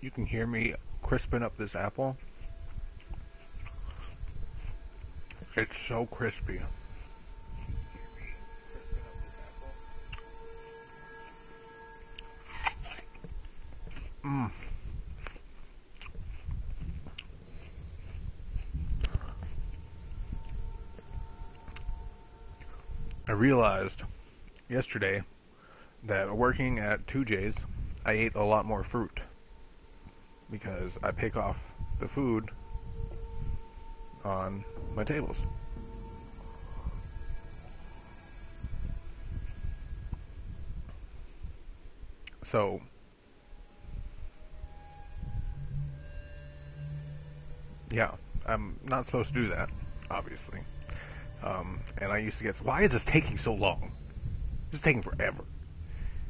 You can hear me crisping up this apple. It's so crispy. Mmm. I realized yesterday that working at 2J's, I ate a lot more fruit because I pick off the food on my tables. So, yeah, I'm not supposed to do that, obviously. And I used to get, why is this taking so long? This is taking forever.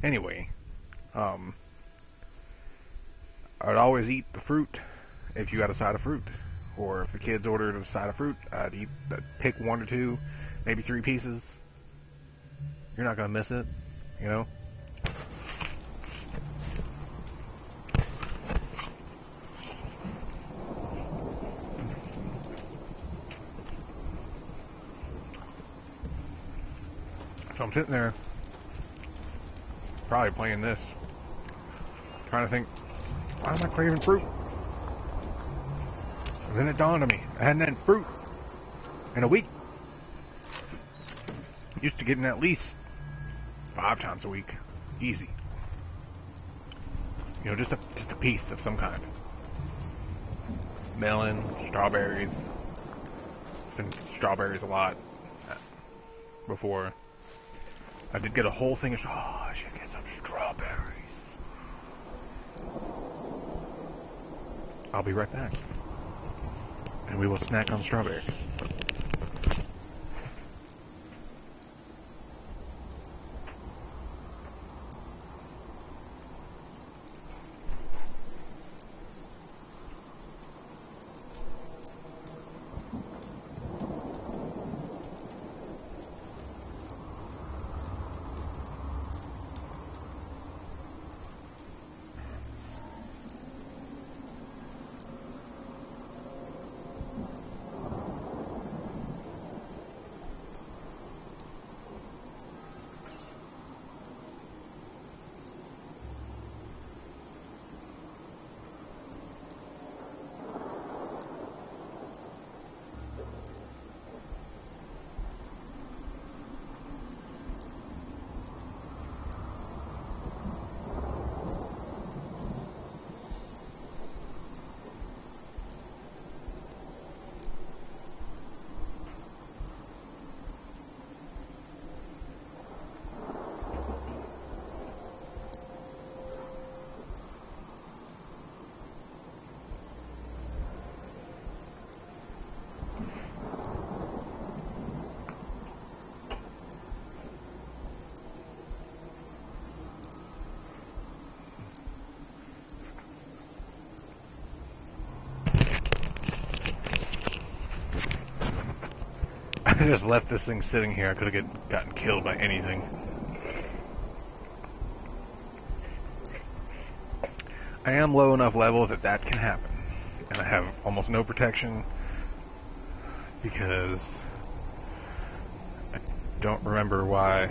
Anyway, um, I'd always eat the fruit if you had a side of fruit. Or if the kids ordered a side of fruit, I'd pick one or two, maybe three pieces. You're not gonna miss it, you know? So I'm sitting there, probably playing this, trying to think, why am I craving fruit? And then it dawned on me, I hadn't had fruit in a week. Used to getting at least 5 times a week, easy. You know, just a piece of some kind. Melon, strawberries. It's been strawberries a lot before. I did get a whole thing of, I should get some strawberries. I'll be right back. And we will snack on strawberries. I just left this thing sitting here. I could have gotten killed by anything. I am low enough level that can happen. And I have almost no protection because I don't remember why.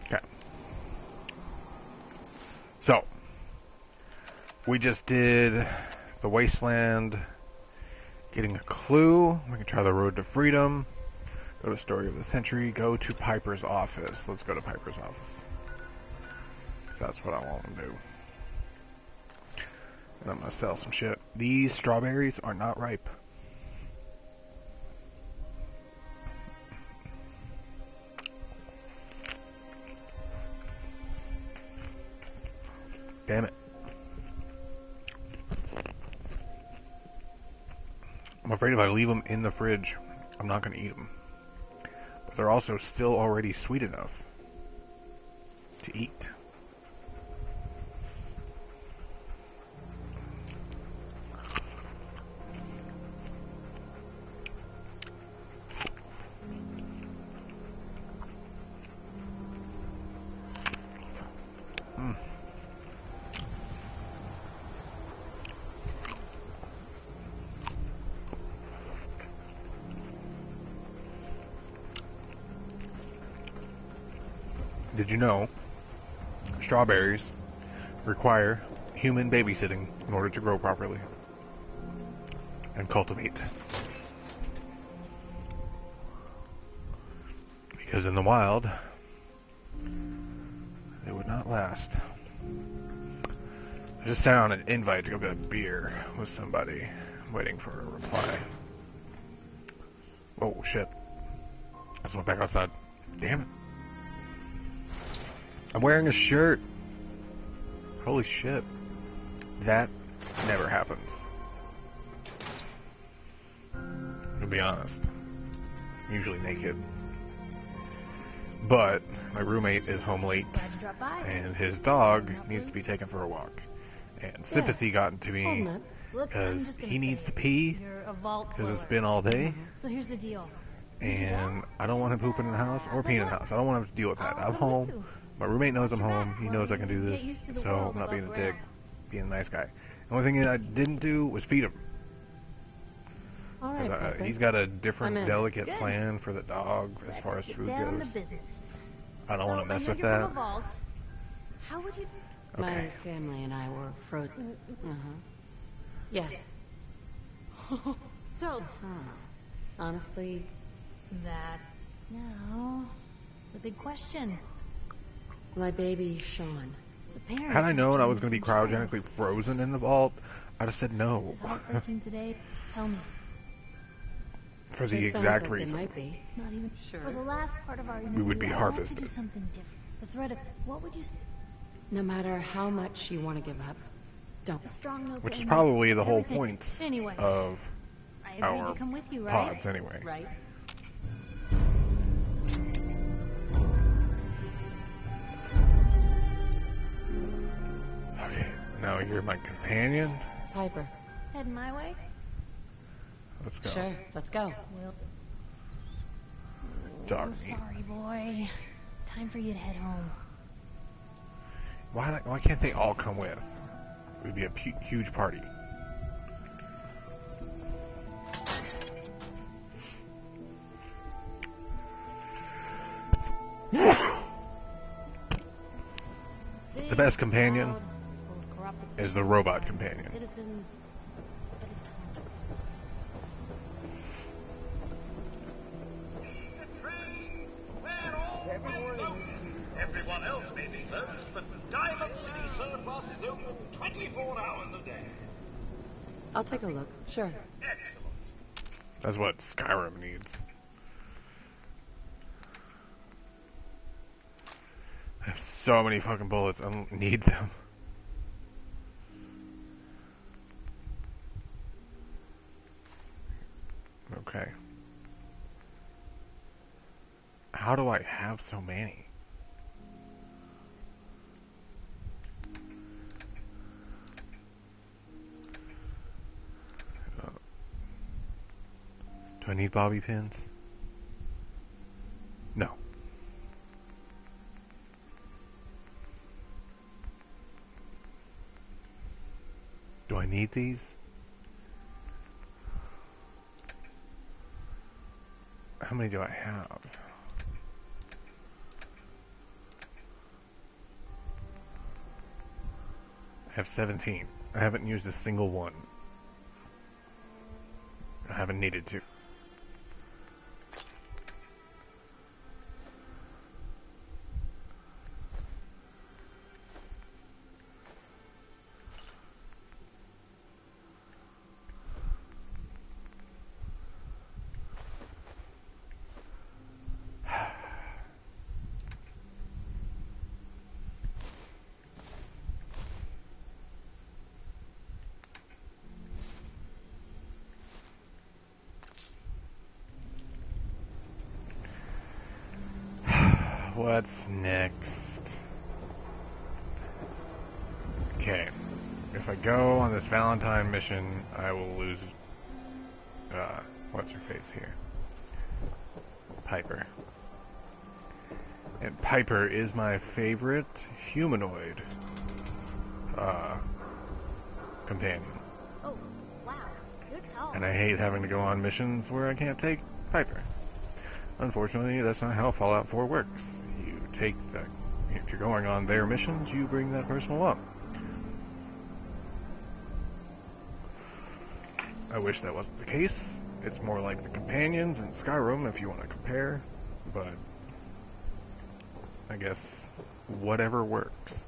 Okay. So, we just did the Wasteland, getting a clue. We can try the Road to Freedom. Go to Story of the Century. Go to Piper's office. Let's go to Piper's office. That's what I want to do. And I'm going to sell some shit. These strawberries are not ripe. Damn it. I'm afraid if I leave them in the fridge, I'm not going to eat them. But they're also still already sweet enough to eat. Did you know strawberries require human babysitting in order to grow properly and cultivate? Because in the wild, they would not last. I just sent out an invite to go get a beer with somebody. I'm waiting for a reply. Oh shit. I just went back outside. Damn it. I'm wearing a shirt. Holy shit. That never happens. To be honest. I'm usually naked. But my roommate is home late, and his dog needs to be taken for a walk. And sympathy got into me because he needs to pee because it's been all day. So here's the deal. And I don't want him pooping in the house or peeing in the house. I don't want him to deal with that. I'm home. My roommate knows I'm home. He knows I can do this. So I'm not being a dick, being a nice guy. The only thing I didn't do was feed him. He's got a different delicate plan for the dog as far as food goes. I don't want to mess with that. How would you? Okay. My family and I were frozen. Yes. So, Honestly, that's now the big question. my baby Sean. The parent Had I known I was going to be control. cryogenically frozen in the vault, I'd have said no. Is heartbreaking today? Tell me. For the It sounds exact like reason. It might be. Not even Sure. for the last part of our interview. We would be I want harvested. to do something different. The threat of what would you say? No matter how much you want to give up, don't. A strong note. Which to is end probably the whole everything. point Anyway, of I agreed our to come with you, right? pods anyway. Right? Okay, now you're my companion. Piper. Heading my way. Let's go. Sure, let's go. Well, Dog I'm meat. sorry, boy. Time for you to head home. Why can't they all come with? It would be a huge party. The best companion is the robot companion. Citizens, but it's Everyone else may be closed, but Diamond City Surplus is open 24 hours a day. I'll take a look. Sure. Excellent. That's what Skyrim needs. I have so many fucking bullets. I don't need them. Okay. How do I have so many? Do I need bobby pins? No. Do I need these? How many do I have? I have 17. I haven't used a single one. I haven't needed to. What's next? Okay. If I go on this Valentine mission, I will lose... what's her face here? Piper. And Piper is my favorite humanoid companion. Oh, wow. You're tall. And I hate having to go on missions where I can't take Piper. Unfortunately, that's not how Fallout 4 works. You take the... If you're going on their missions, you bring that person along. I wish that wasn't the case. It's more like the companions in Skyrim if you want to compare, but I guess whatever works.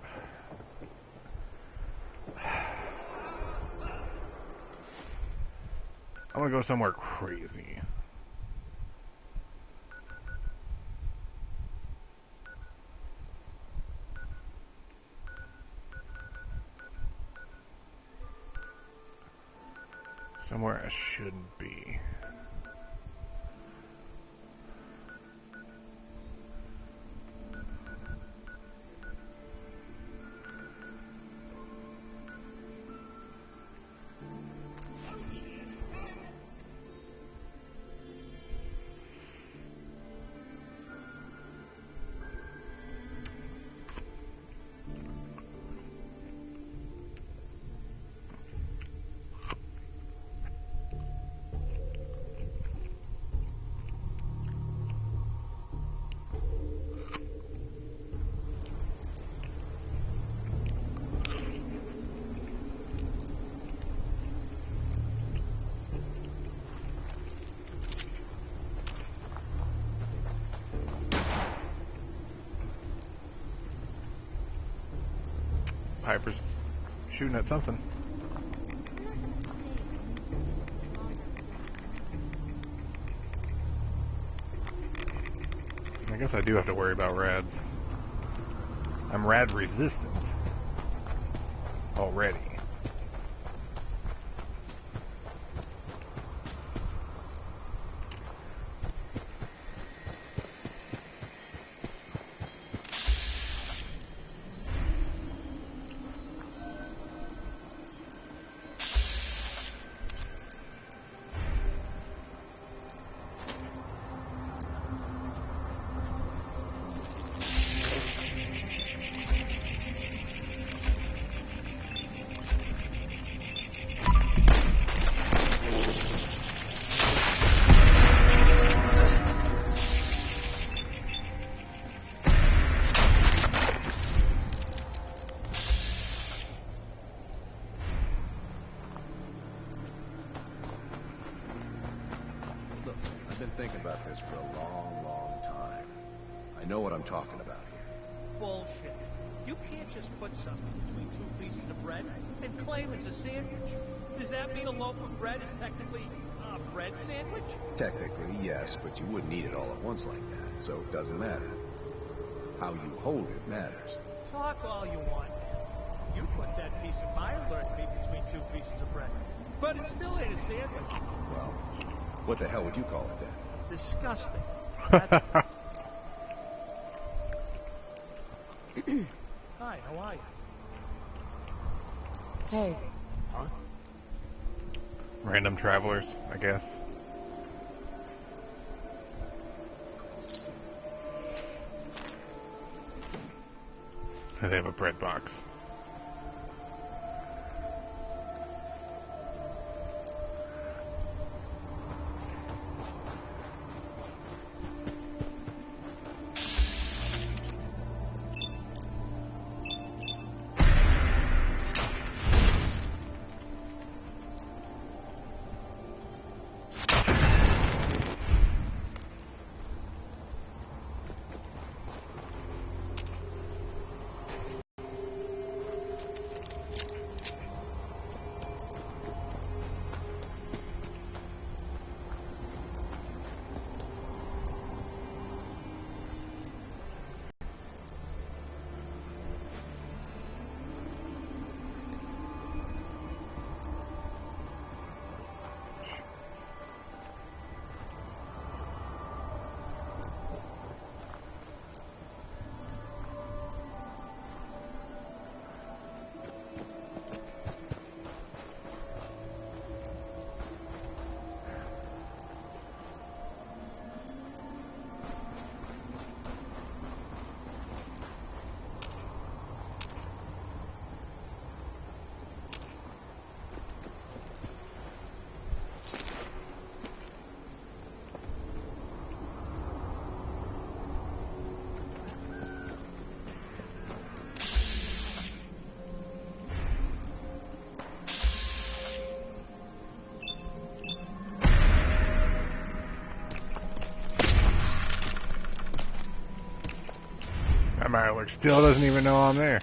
I want to go somewhere crazy. Somewhere I shouldn't be. Piper's shooting at something. I guess I do have to worry about rads. I'm rad resistant. Already. Thinking about this for a long, long time. I know what I'm talking about here. Bullshit. You can't just put something between two pieces of bread and claim it's a sandwich. Does that mean a loaf of bread is technically a bread sandwich? Technically, yes, but you wouldn't eat it all at once like that, so it doesn't matter. How you hold it matters. Talk all you want. You put that piece of my alert meat between two pieces of bread, but it still ain't a sandwich. Well, what the hell would you call it then? Disgusting. Hi, how are you? Hey. Huh? Random travelers, I guess. They have a bread box. Mirelurk still doesn't even know I'm there.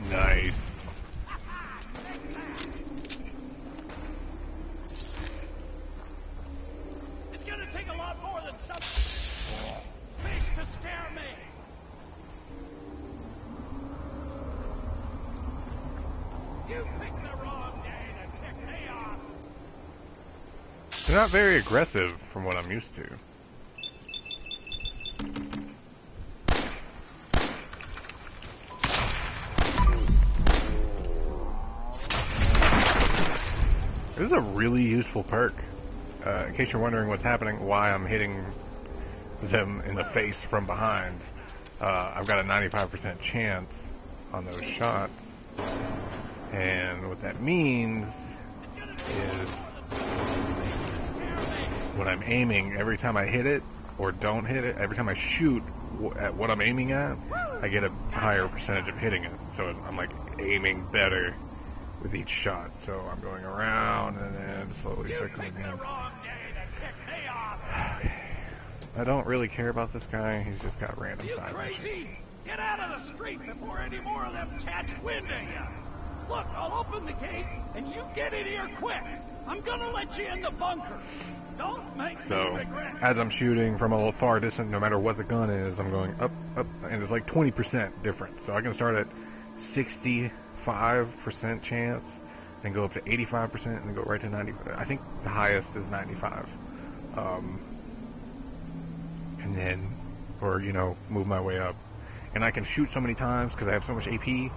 Nice. It's gonna take a lot more than some fish to scare me. You picked the wrong day to tick me off. They're not very aggressive from what I'm used to. This is a really useful perk. In case you're wondering what's happening, why I'm hitting them in the face from behind, I've got a 95% chance on those shots. And what that means is when I'm aiming, every time I hit it or don't hit it, every time I shoot at what I'm aiming at, I get a higher percentage of hitting it. So I'm like aiming better with each shot. So I'm going around and then slowly circling in. Okay. I don't really care about this guy. He's just got random side missions. Crazy! Get out of the street before any more of them cats wind at you. Look, I'll open the gate and you get in here quick. I'm gonna let you in the bunker. Don't make me regret. As I'm shooting from a little far distance, no matter what the gun is, I'm going up, up, and it's like 20% difference. So I can start at 65% chance, then go up to 85%, and then go right to 90. I think the highest is 95. And then, or move my way up. And I can shoot so many times because I have so much AP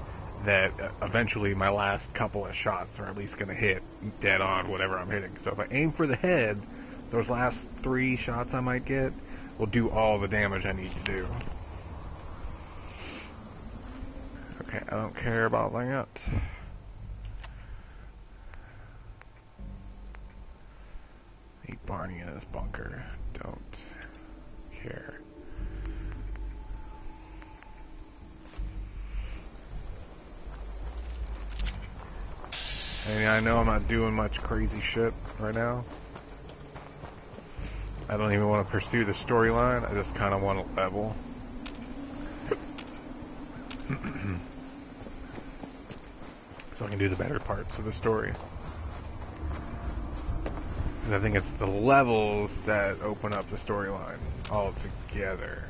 that eventually my last couple of shots are at least going to hit dead on whatever I'm hitting. So if I aim for the head, those last 3 shots I might get will do all the damage I need to do. Okay, I don't care about that. Meet Barney in his bunker. Don't care. And I know I'm not doing much crazy shit right now. I don't even want to pursue the storyline. I just kind of want to level. So I can do the better parts of the story. And I think it's the levels that open up the storyline all together.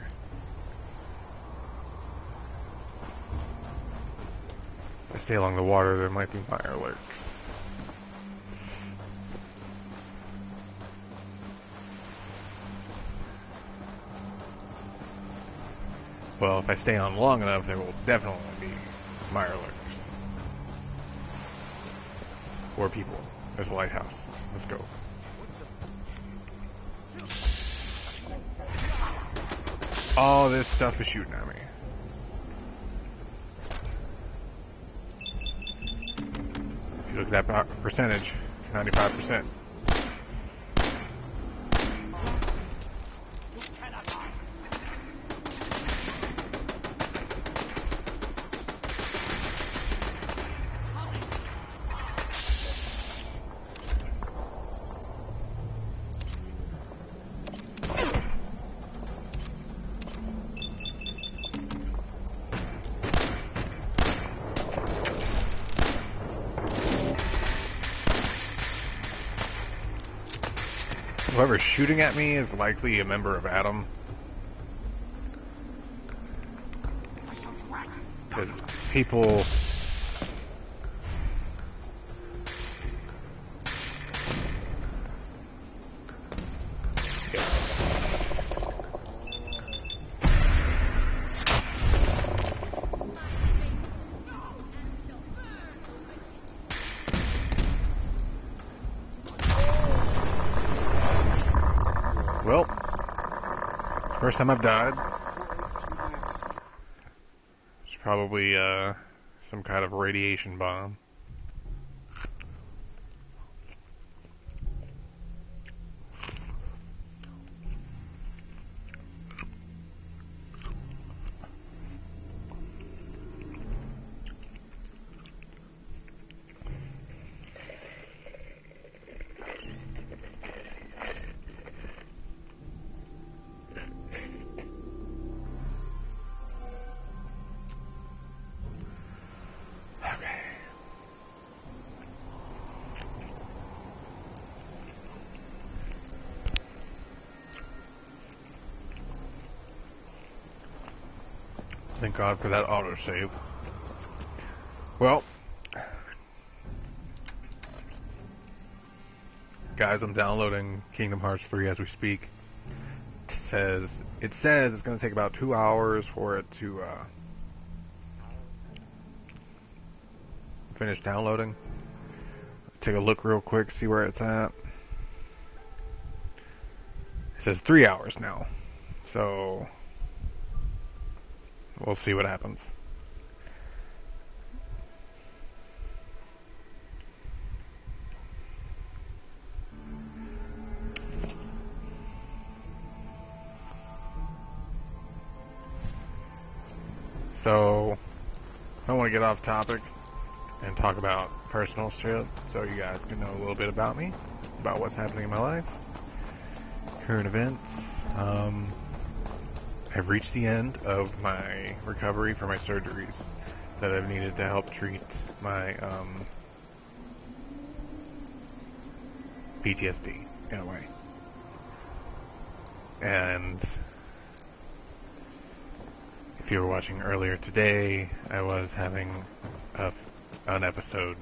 If I stay along the water, there might be Mirelurks. Well, if I stay on long enough, there will definitely be Mirelurks. Or people. There's a lighthouse. Let's go. All this stuff is shooting at me. If you look at that percentage, 95%. whoever's shooting at me is likely a member of Adam. Because people... Well, first time I've died. It's probably some kind of radiation bomb. Thank God for that autosave. Well, guys, I'm downloading Kingdom Hearts 3 as we speak. It says it's going to take about 2 hours for it to finish downloading. Take a look real quick, see where it's at. It says 3 hours now, so we'll see what happens. So, I want to get off topic and talk about personal shit so you guys can know a little bit about me, about what's happening in my life, current events. I've reached the end of my recovery for my surgeries that I've needed to help treat my PTSD in a way. And if you were watching earlier today, I was having an episode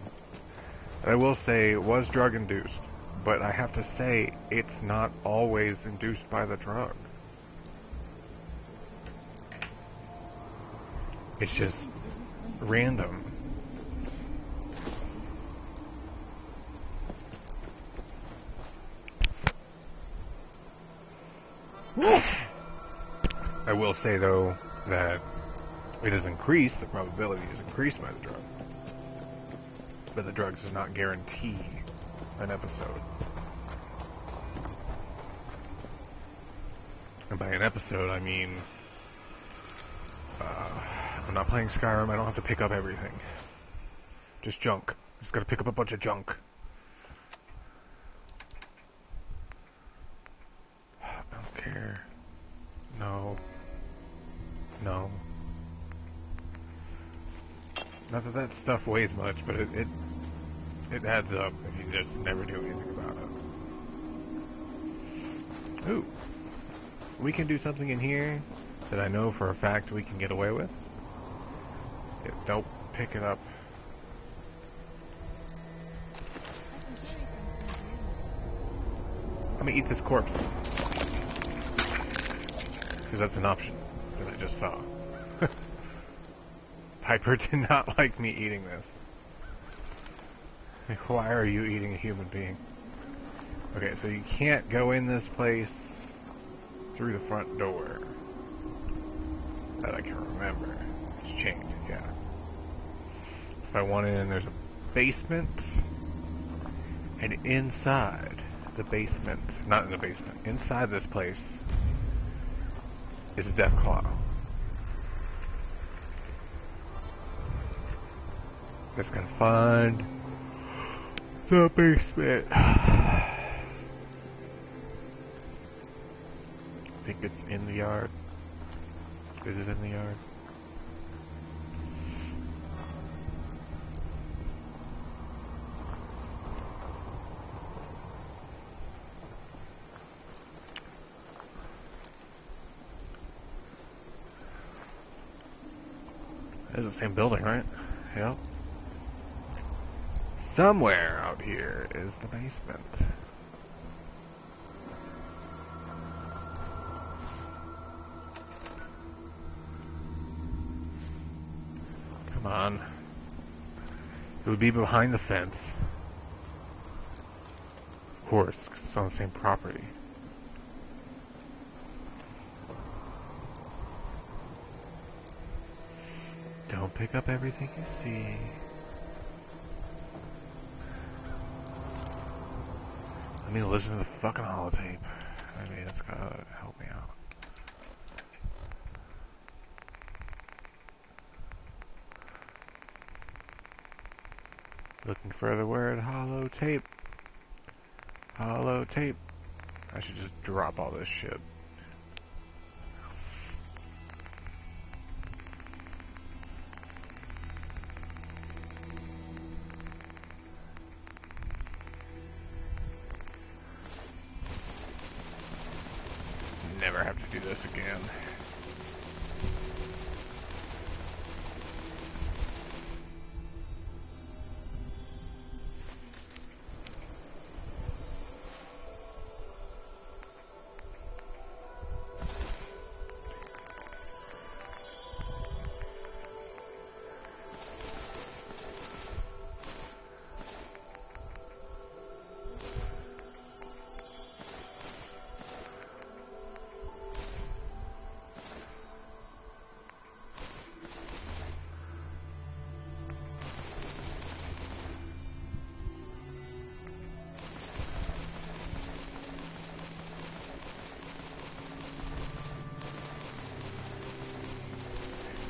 that I will say was drug induced, but I have to say it's not always induced by the drug. It's just random. I will say though that it is increased, the probability is increased by the drug. But the drugs does not guarantee an episode. And by an episode I mean I'm not playing Skyrim, I don't have to pick up everything. Just junk. Just gotta pick up a bunch of junk. I don't care. No. No. Not that that stuff weighs much, but it adds up if you just never do anything about it. Ooh. We can do something in here that I know for a fact we can get away with. Don't pick it up. I'm gonna eat this corpse. Because that's an option that I just saw. Piper did not like me eating this. Like, why are you eating a human being? Okay, so you can't go in this place through the front door. That I can remember. It's changed, yeah. If I want in, there's a basement. And inside the basement, not in the basement, inside this place is a death claw. Just gotta find the basement. I think it's in the yard. Is it in the yard? It's the same building, right? Yep. Somewhere out here is the basement. Come on. It would be behind the fence. Of course, 'cause it's on the same property. Don't pick up everything you see. Let me listen to the fucking holotape. Maybe that's gotta help me out. Looking for the word holotape. Holotape. I should just drop all this shit. Never have to do this again.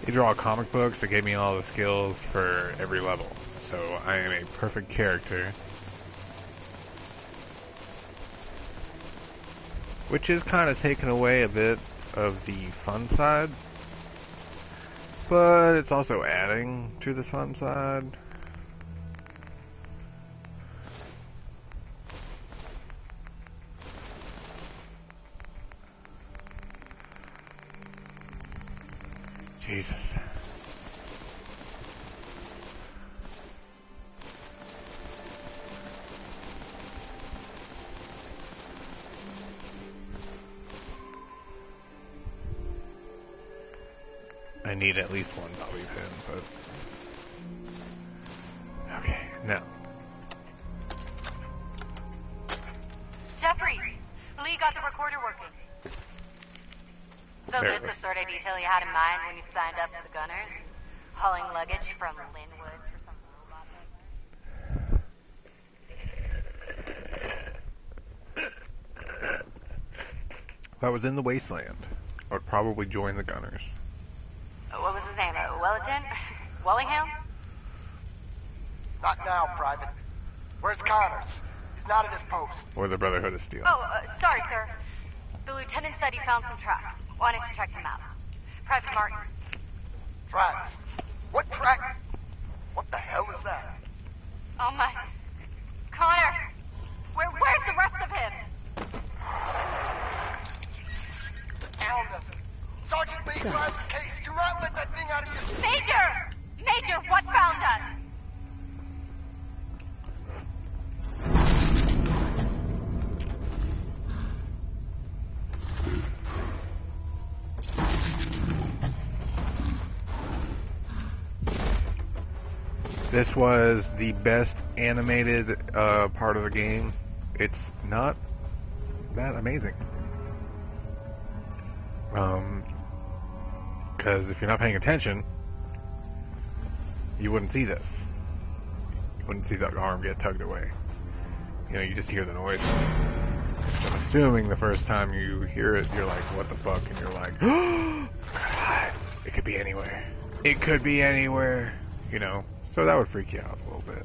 These are all comic books that gave me all the skills for every level. So I am a perfect character. Which is kind of taking away a bit of the fun side. But it's also adding to the fun side. Jesus. I need at least one bobby pin, but... Okay, now. Jeffrey, Lee got the recorder working. So there's the sort of detail you had in mind when you signed up for the Gunners? Hauling luggage from Linwood for some robot. If I was in the wasteland, I would probably join the Gunners. What was his name? Wellington? Wellingham? Not now, Private. Where's Connors? He's not at his post. Or the Brotherhood of Steel. Oh, sorry, sir. The lieutenant said he found some tracks. Wanted to check them out. Private Martin. Tracks? What track? What the hell is that? Oh my... Connor! Where's the rest of him? Alness. Sergeant Lee finds the case. Do not let that thing out of your... Major! Major, what found us? This was the best animated part of the game. It's not that amazing. Because if you're not paying attention, you wouldn't see this. You wouldn't see that arm get tugged away. You know, you just hear the noise. I'm assuming the first time you hear it, you're like, what the fuck? And you're like, oh, God, it could be anywhere. It could be anywhere. You know? So that would freak you out a little bit.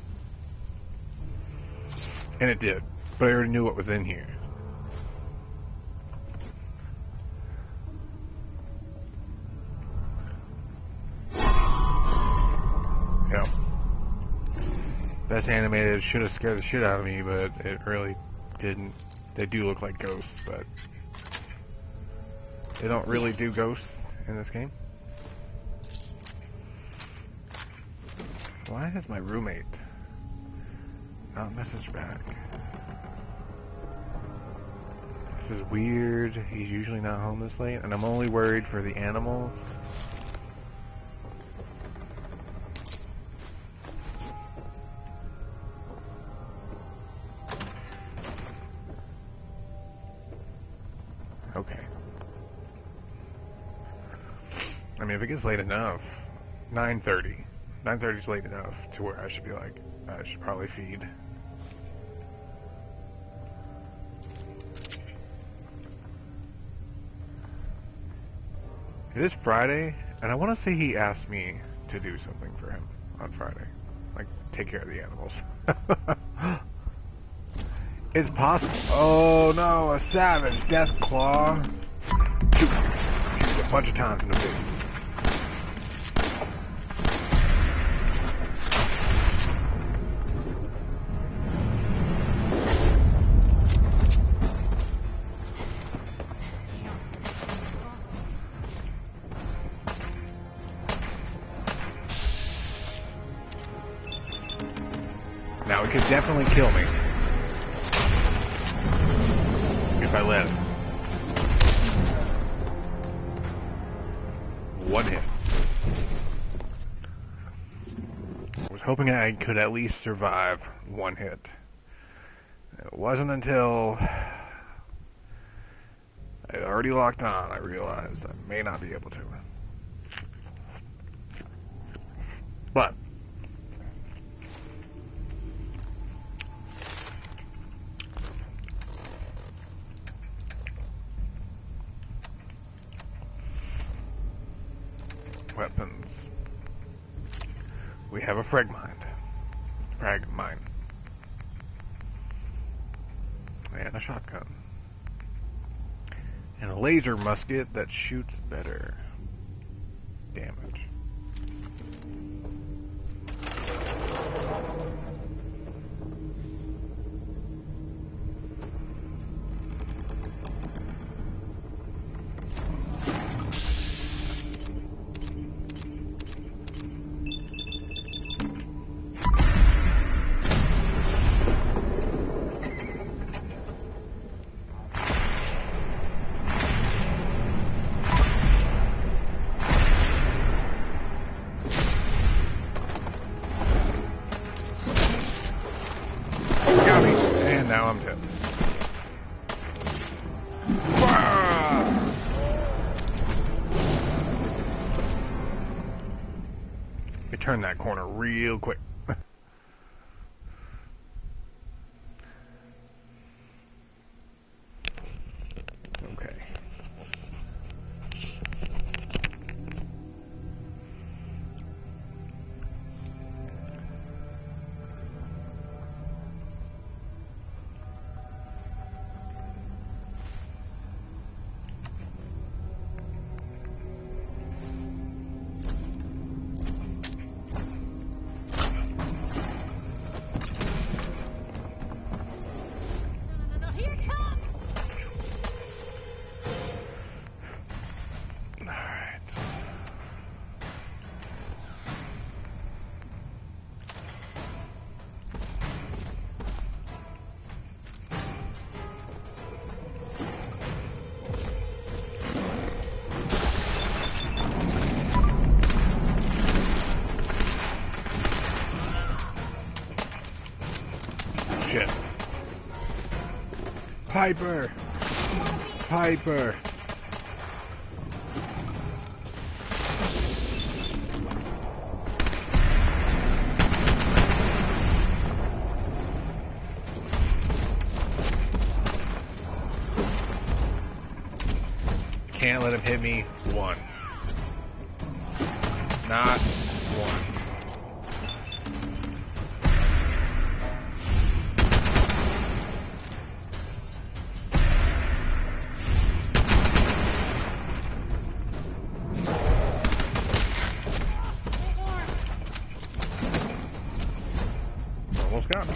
And it did. But I already knew what was in here. Yeah. Best animated should have scared the shit out of me, but it really didn't. They do look like ghosts, but they don't really do ghosts in this game. Why has my roommate not messaged back? This is weird. He's usually not home this late, and I'm only worried for the animals. Okay. I mean, if it gets late enough, 9:30. 9:30 is late enough to where I should be like, I should probably feed. It is Friday, and I want to say he asked me to do something for him on Friday. Like, take care of the animals. It's possible. Oh no, a savage death claw. Shoot a bunch of times in the face. Now it could definitely kill me if I let it. One hit. I was hoping I could at least survive one hit. It wasn't until I had already locked on I realized I may not be able to. But weapons. We have a frag mine. And a shotgun. And a laser musket that shoots better damage. Now I'm dead. You turn that corner real quick. Okay. Shit. Piper! Piper! Can't let him hit me once. Not once. Almost got me.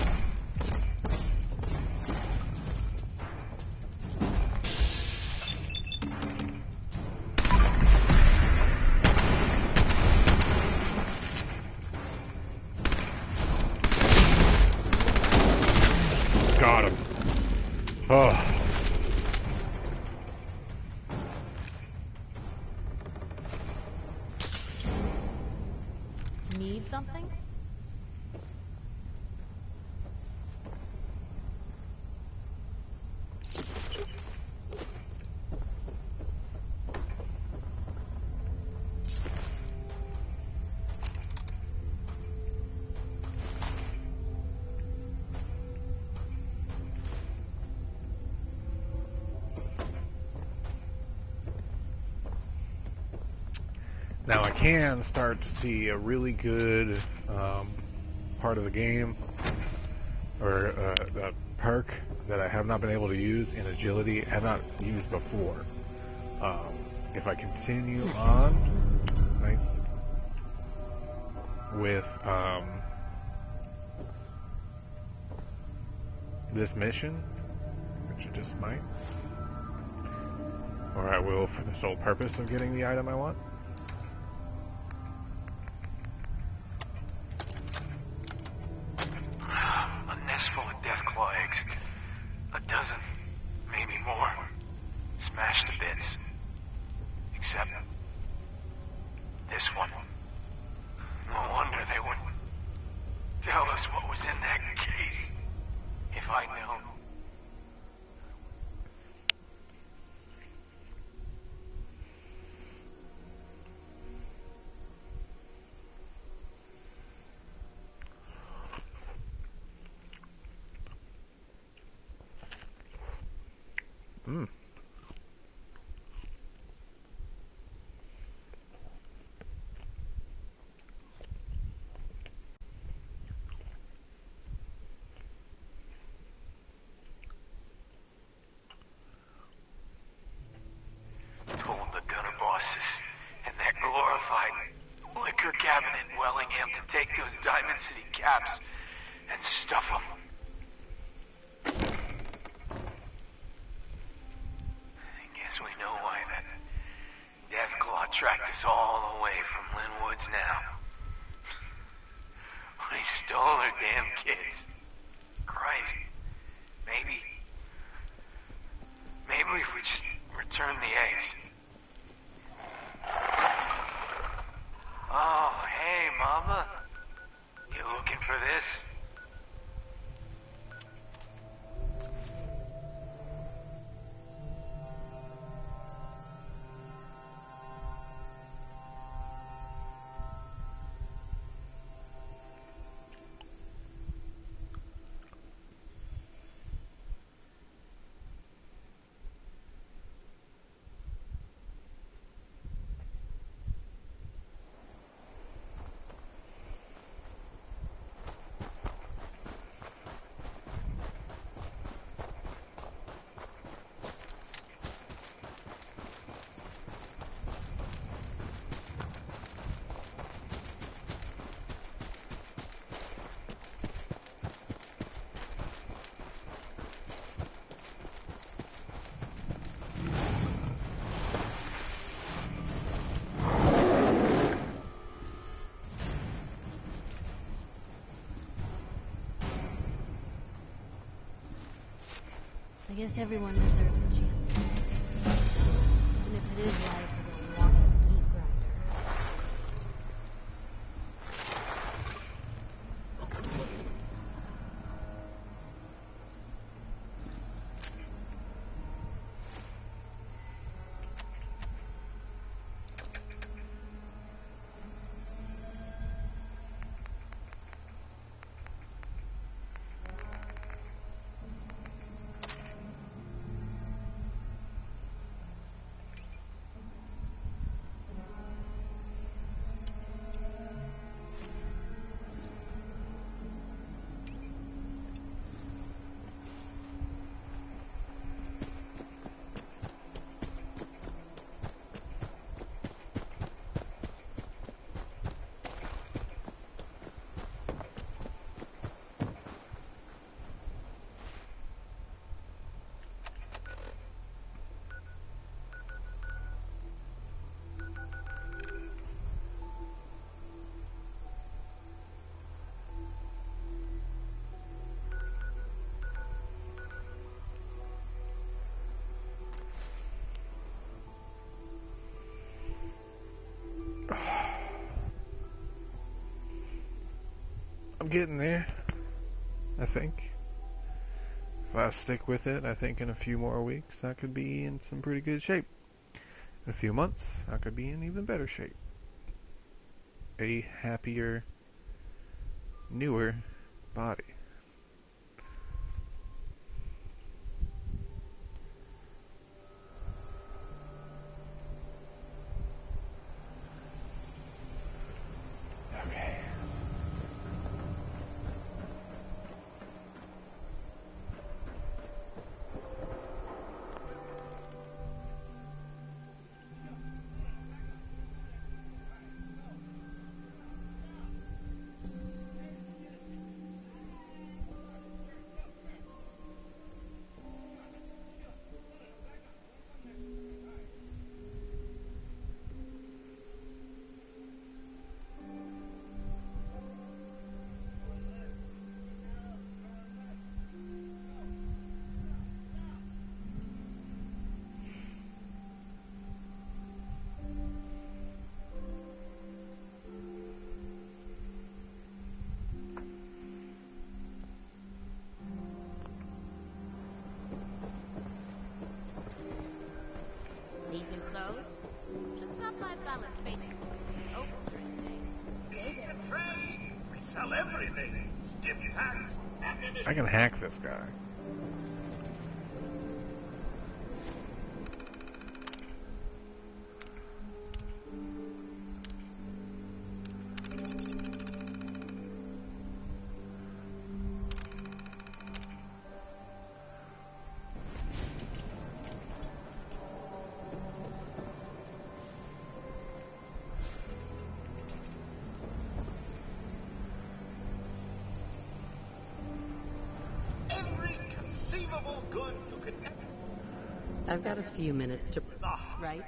something? Now I can start to see a really good part of the game, or a perk that I have not been able to use in agility, have not used before. If I continue on, with this mission, which I just might, or I will for the sole purpose of getting the item I want. A nest full of deathclaw eggs. A dozen, maybe more. Smashed to bits. Except this one. No wonder they wouldn't tell us what was in that case. If I'd known. Told the gunner bosses and that glorified liquor cabinet in Wellingham to take those Diamond City caps and stuff them. I guess we know why that Deathclaw tracked us all the way from Linwood's now. He stole her damn kids. Christ. Maybe if we just return the eggs. Oh, hey, Mama. You looking for this? I guess everyone deserves a chance. Even if it is life as a walking meat grinder. getting there, I think. If I stick with it, I think in a few more weeks I could be in some pretty good shape. In a few months, I could be in even better shape. A happier, newer body. Okay. Need new clothes? Should stop by Fallon's basement. Opals or anything. Big and free. We sell everything. Stim packs, ammunition. I can hack this guy. Every conceivable good you could get. I've got a few minutes to... Right?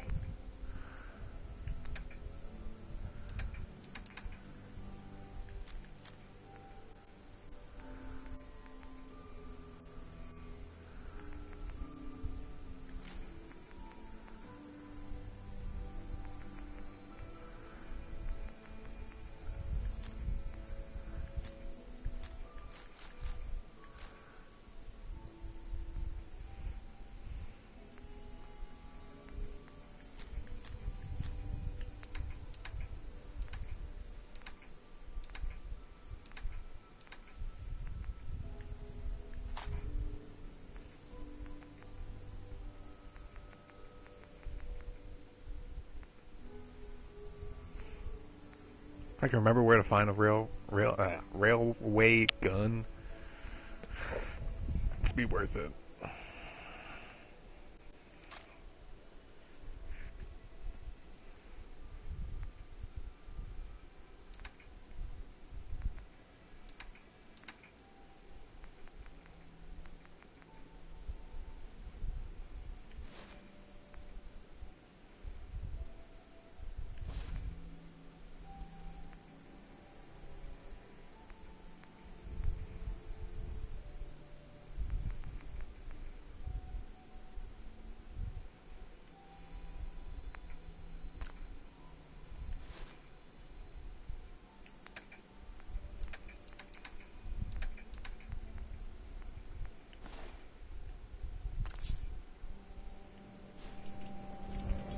If I can remember where to find a railway gun, it's be worth it.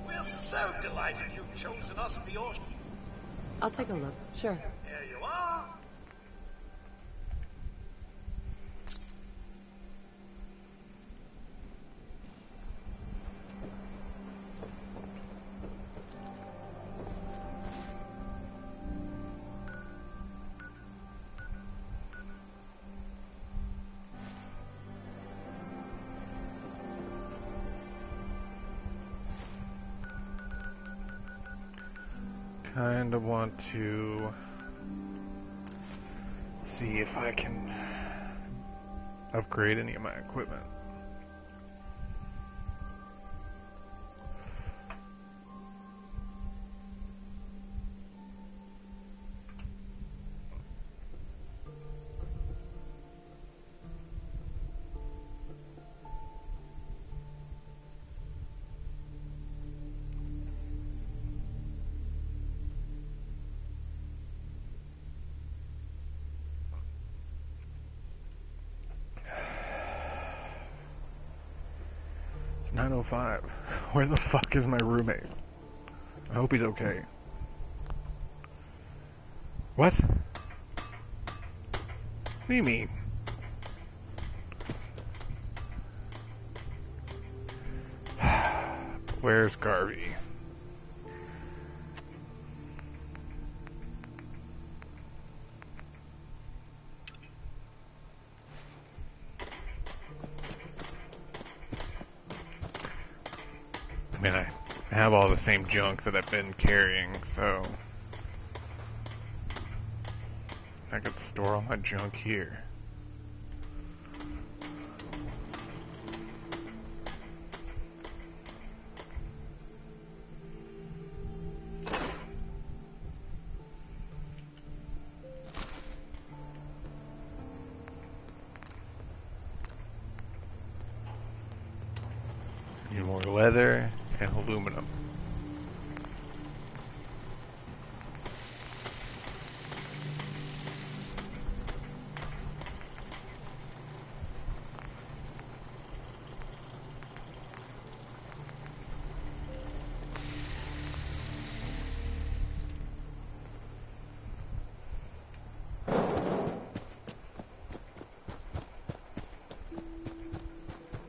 We're so delighted you've chosen us for your... I'll take a look. Sure. Here you are. Kind of want to see if I can upgrade any of my equipment. 9:05. Where the fuck is my roommate? I hope he's okay. What? What do you mean? Where's Garvey? I mean, I have all the same junk that I've been carrying, so I could store all my junk here. Need more leather and aluminum.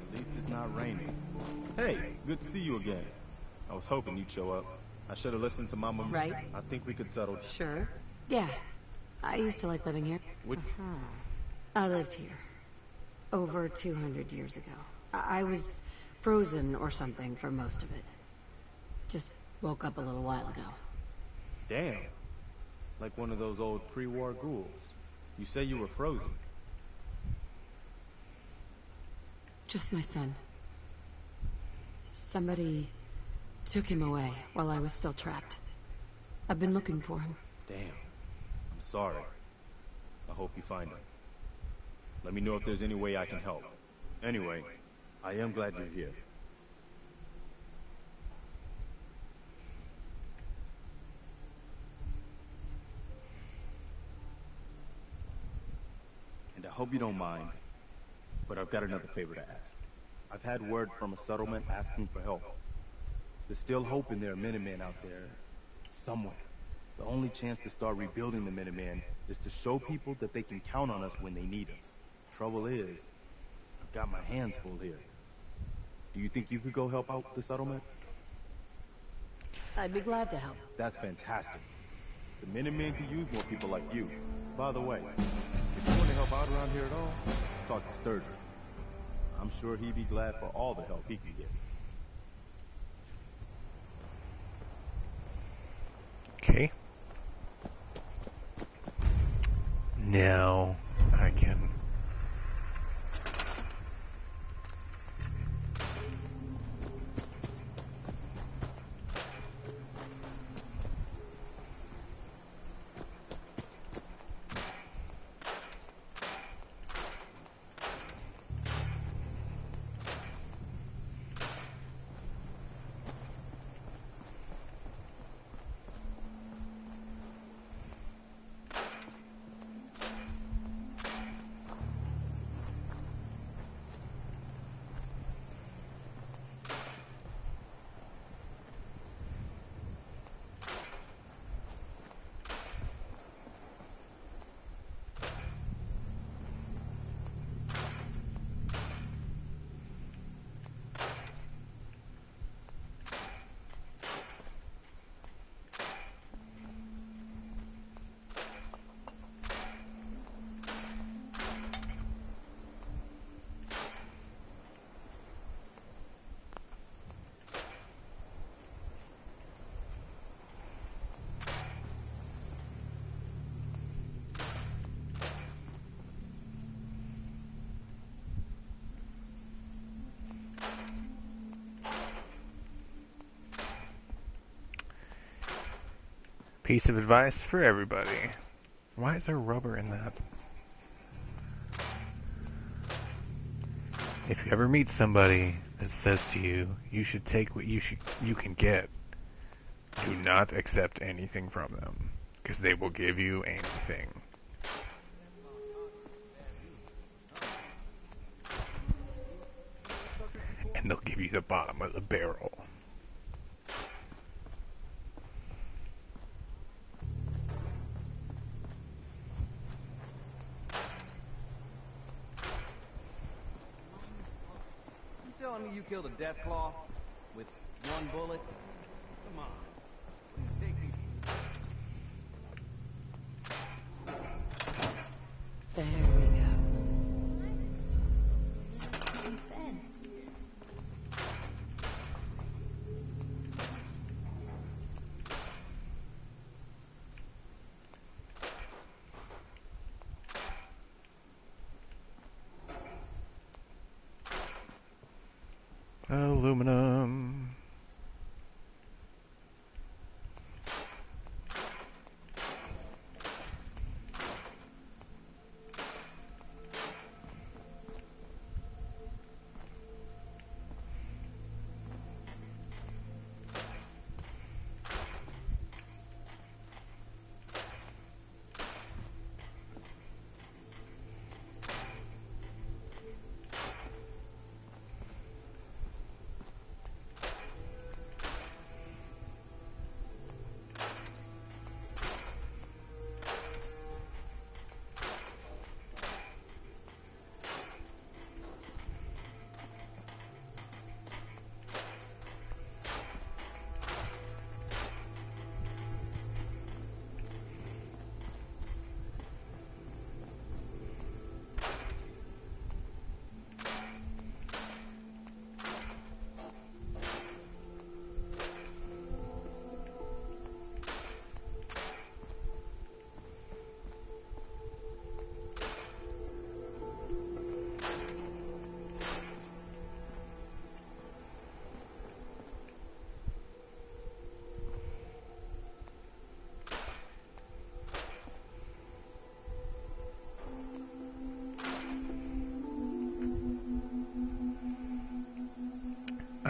At least it's not raining. Hey, good to see you again. I was hoping you'd show up. I should have listened to Mama. Right? I think we could settle. Sure. Yeah. I used to like living here. Would I lived here. Over 200 years ago. I was frozen or something for most of it. Just woke up a little while ago. Damn. Like one of those old pre-war ghouls. You say you were frozen. Just my son. Somebody took him away while I was still trapped. I've been looking for him. Damn. I'm sorry. I hope you find him. Let me know if there's any way I can help. Anyway, I am glad you're here. And I hope you don't mind, but I've got another favor to ask. I've had word from a settlement asking for help. There's still hope in there are Minutemen out there, somewhere. The only chance to start rebuilding the Minutemen is to show people that they can count on us when they need us. Trouble is, I've got my hands full here. Do you think you could go help out the settlement? I'd be glad to help. That's fantastic. The Minutemen could use more people like you. By the way, if you want to help out around here at all, talk to Sturgis. I'm sure he'd be glad for all the help he can get. Okay. Now I can piece of advice for everybody. Why is there rubber in that? If you ever meet somebody that says to you, you should take what you can get, do not accept anything from them, because they will give you anything. and they'll give you the bottom of the barrel. You telling me you killed a Deathclaw with one bullet? Come on. What do you take me There we go. Aluminum.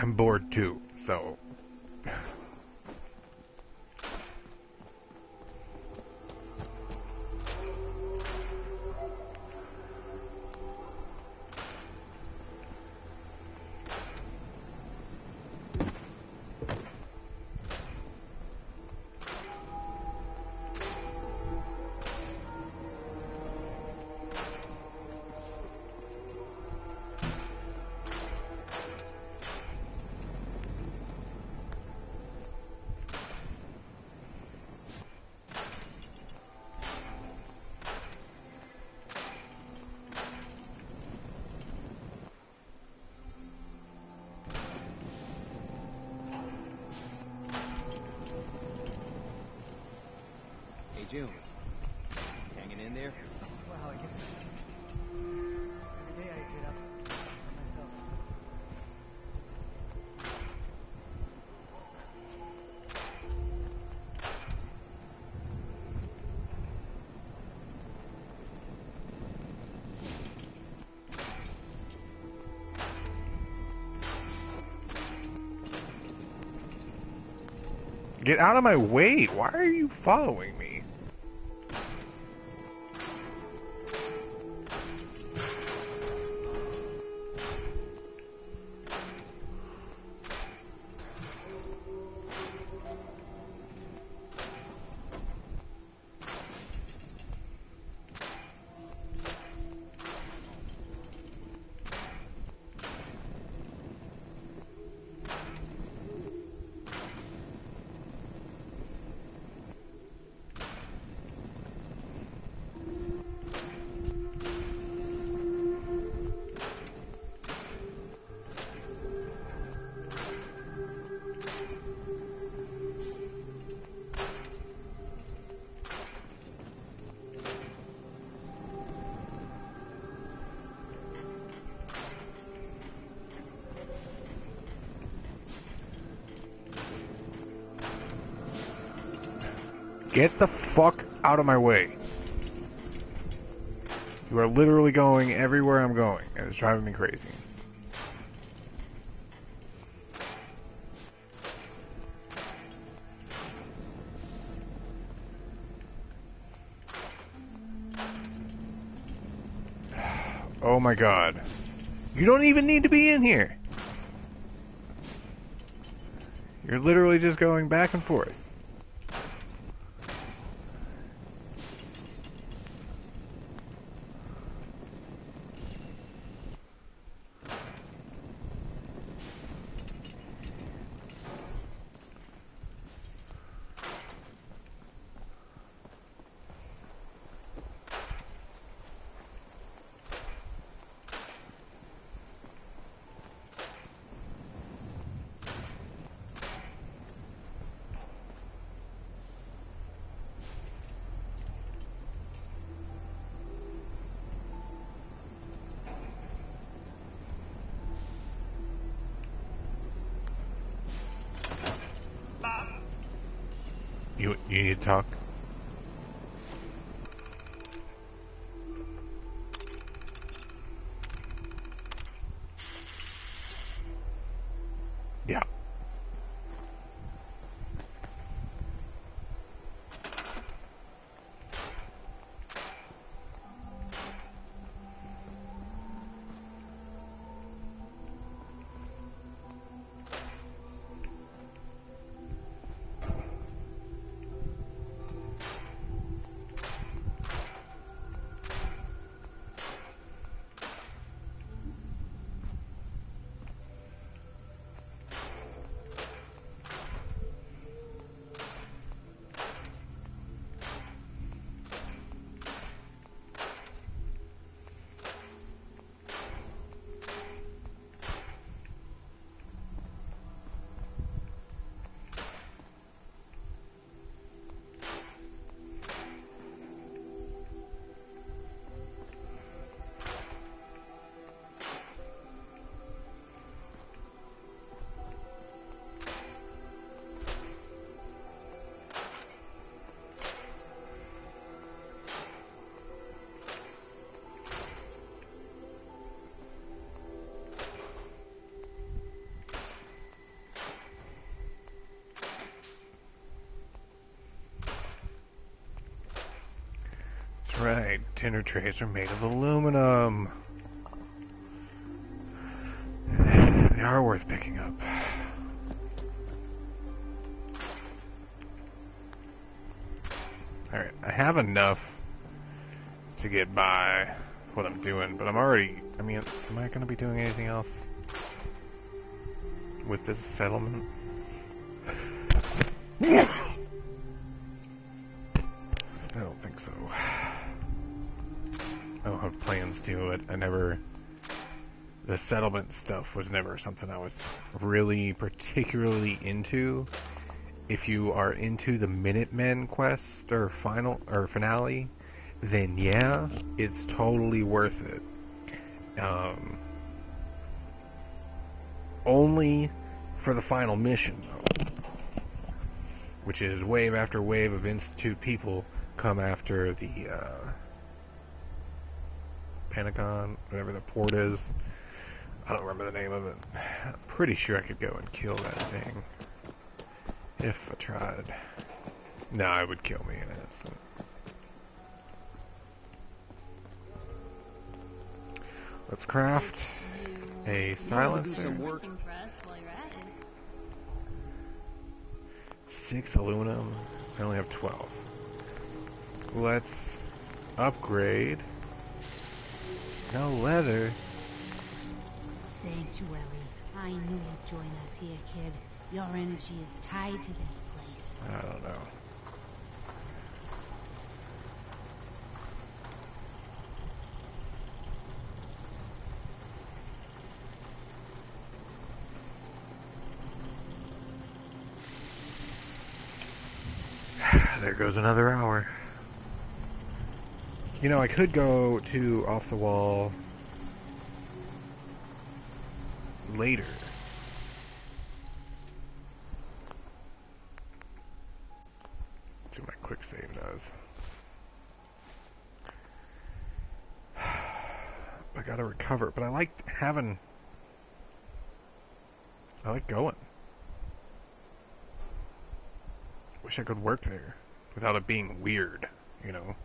I'm bored too, so... June, hanging in there? Well, I guess every day I get up by myself. Get out of my way! Why are you following me? Get the fuck out of my way. You are literally going everywhere I'm going, and it's driving me crazy. Oh my god. You don't even need to be in here. You're literally just going back and forth. You need to talk? Yeah. Right, dinner trays are made of aluminum. They are worth picking up. Alright, I have enough to get by what I'm doing, but I'm already, I mean, am I going to be doing anything else with this settlement? I don't think so. I don't have plans to. The settlement stuff was never something I was really particularly into. If you are into the Minutemen quest or finale, then yeah, it's totally worth it. Only for the final mission, though, which is wave after wave of Institute people come after the Pentagon, whatever the port is. I don't remember the name of it. I'm pretty sure I could go and kill that thing if I tried. No, it would kill me in an instant. Let's craft a silencer. 6 aluminum. I only have 12. Let's upgrade. No leather. Sanctuary. I knew you'd join us here, kid. Your energy is tied to this place. I don't know. There goes another hour. You know, I could go to Off the Wall later. Let's see what my quick save does. I gotta recover, but I like going. Wish I could work there without it being weird, you know.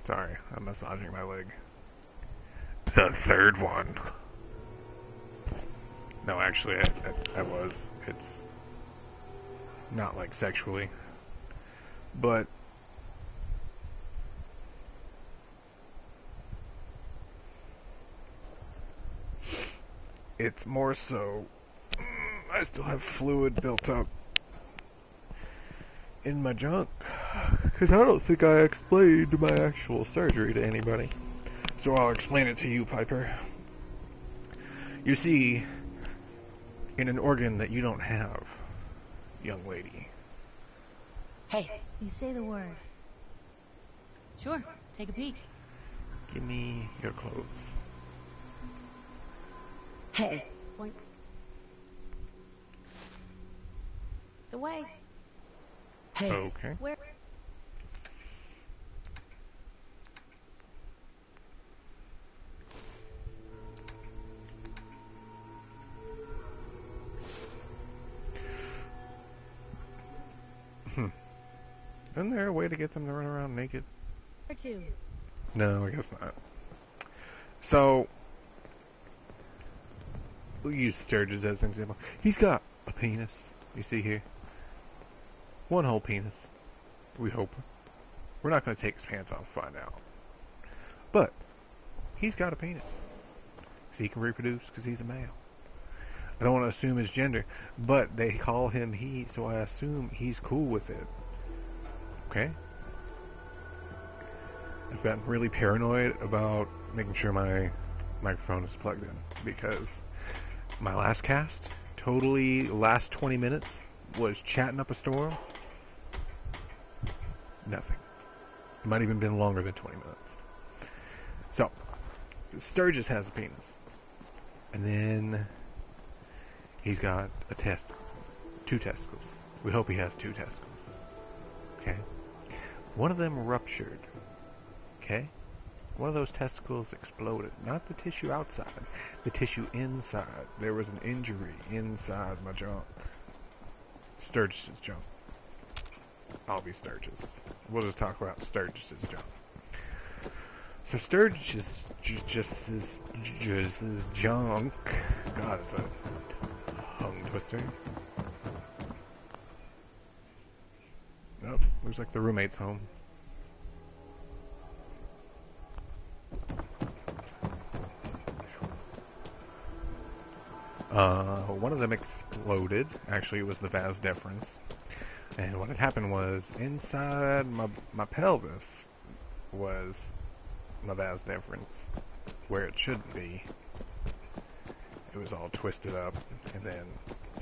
Sorry, I'm massaging my leg. The third one. No, actually, I was. It's not like sexually, but it's more so. I still have fluid built up in my junk, because I don't think I explained my actual surgery to anybody. So I'll explain it to you, Piper. You see, in an organ that you don't have, young lady. Hey. You say the word. Sure, take a peek. Give me your clothes. Hey. Point. The way. Hey. Okay. Where? Isn't there a way to get them to run around naked? Where to? No, I guess not. So, we'll use Sturgis as an example. He's got a penis, you see here. One whole penis. We hope. We're not going to take his pants off and find out. But, he's got a penis. So he can reproduce because he's a male. I don't want to assume his gender, but they call him he, so I assume he's cool with it. Okay? I've gotten really paranoid about making sure my microphone is plugged in, because my last cast, totally last 20 minutes, was chatting up a storm. Nothing. It might even been longer than 20 minutes. So, Sturgis has a penis. And then he's got a two testicles. We hope he has two testicles. Okay? One of them ruptured. Okay? One of those testicles exploded. Not the tissue outside. The tissue inside. There was an injury inside my junk. Sturgis's junk. I'll be Sturgis. We'll just talk about Sturgis's junk. So Sturgis's junk. God, it's a tongue twister. Nope, looks like the roommate's home. One of them exploded. Actually, it was the vas deferens. And what had happened was, inside my pelvis was my vas deferens, where it shouldn't be. It was all twisted up, and then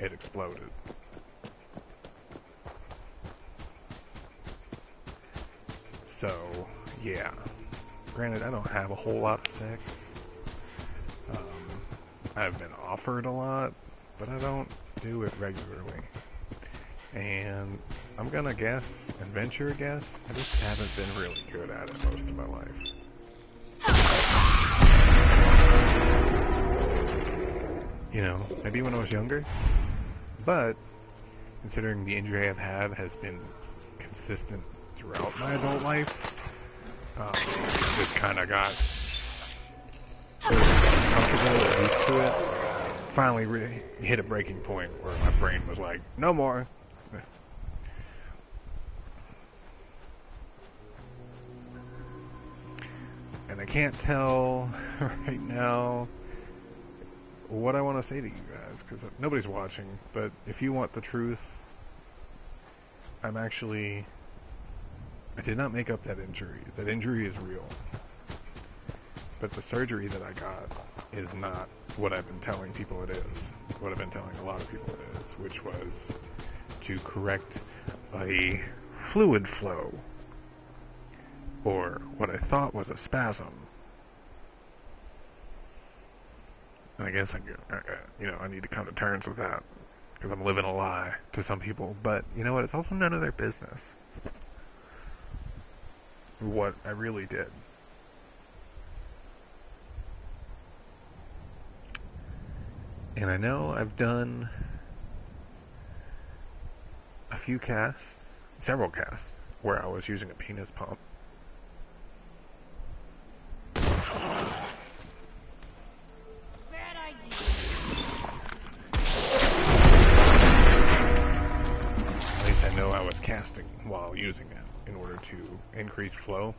it exploded. So, yeah. Granted, I don't have a whole lot of sex. I've been offered a lot, but I don't do it regularly. And I'm gonna guess, and venture a guess, I just haven't been really good at it most of my life. You know, maybe when I was younger, but considering the injury I've had has been consistent throughout my adult life, just kind of got comfortable and used to it. Finally really hit a breaking point where my brain was like, no more. And I can't tell right now what I want to say to you guys, because nobody's watching, but if you want the truth, I did not make up that injury. That injury is real. But the surgery that I got is not what I've been telling people it is. What I've been telling a lot of people it is, which was to correct a fluid flow, or what I thought was a spasm. And I guess I need to come to terms with that, because I'm living a lie to some people. But you know what? It's also none of their business what I really did. And I know I've done a few casts, several casts, where I was using a penis pump. Bad idea. while using it in order to increase flow.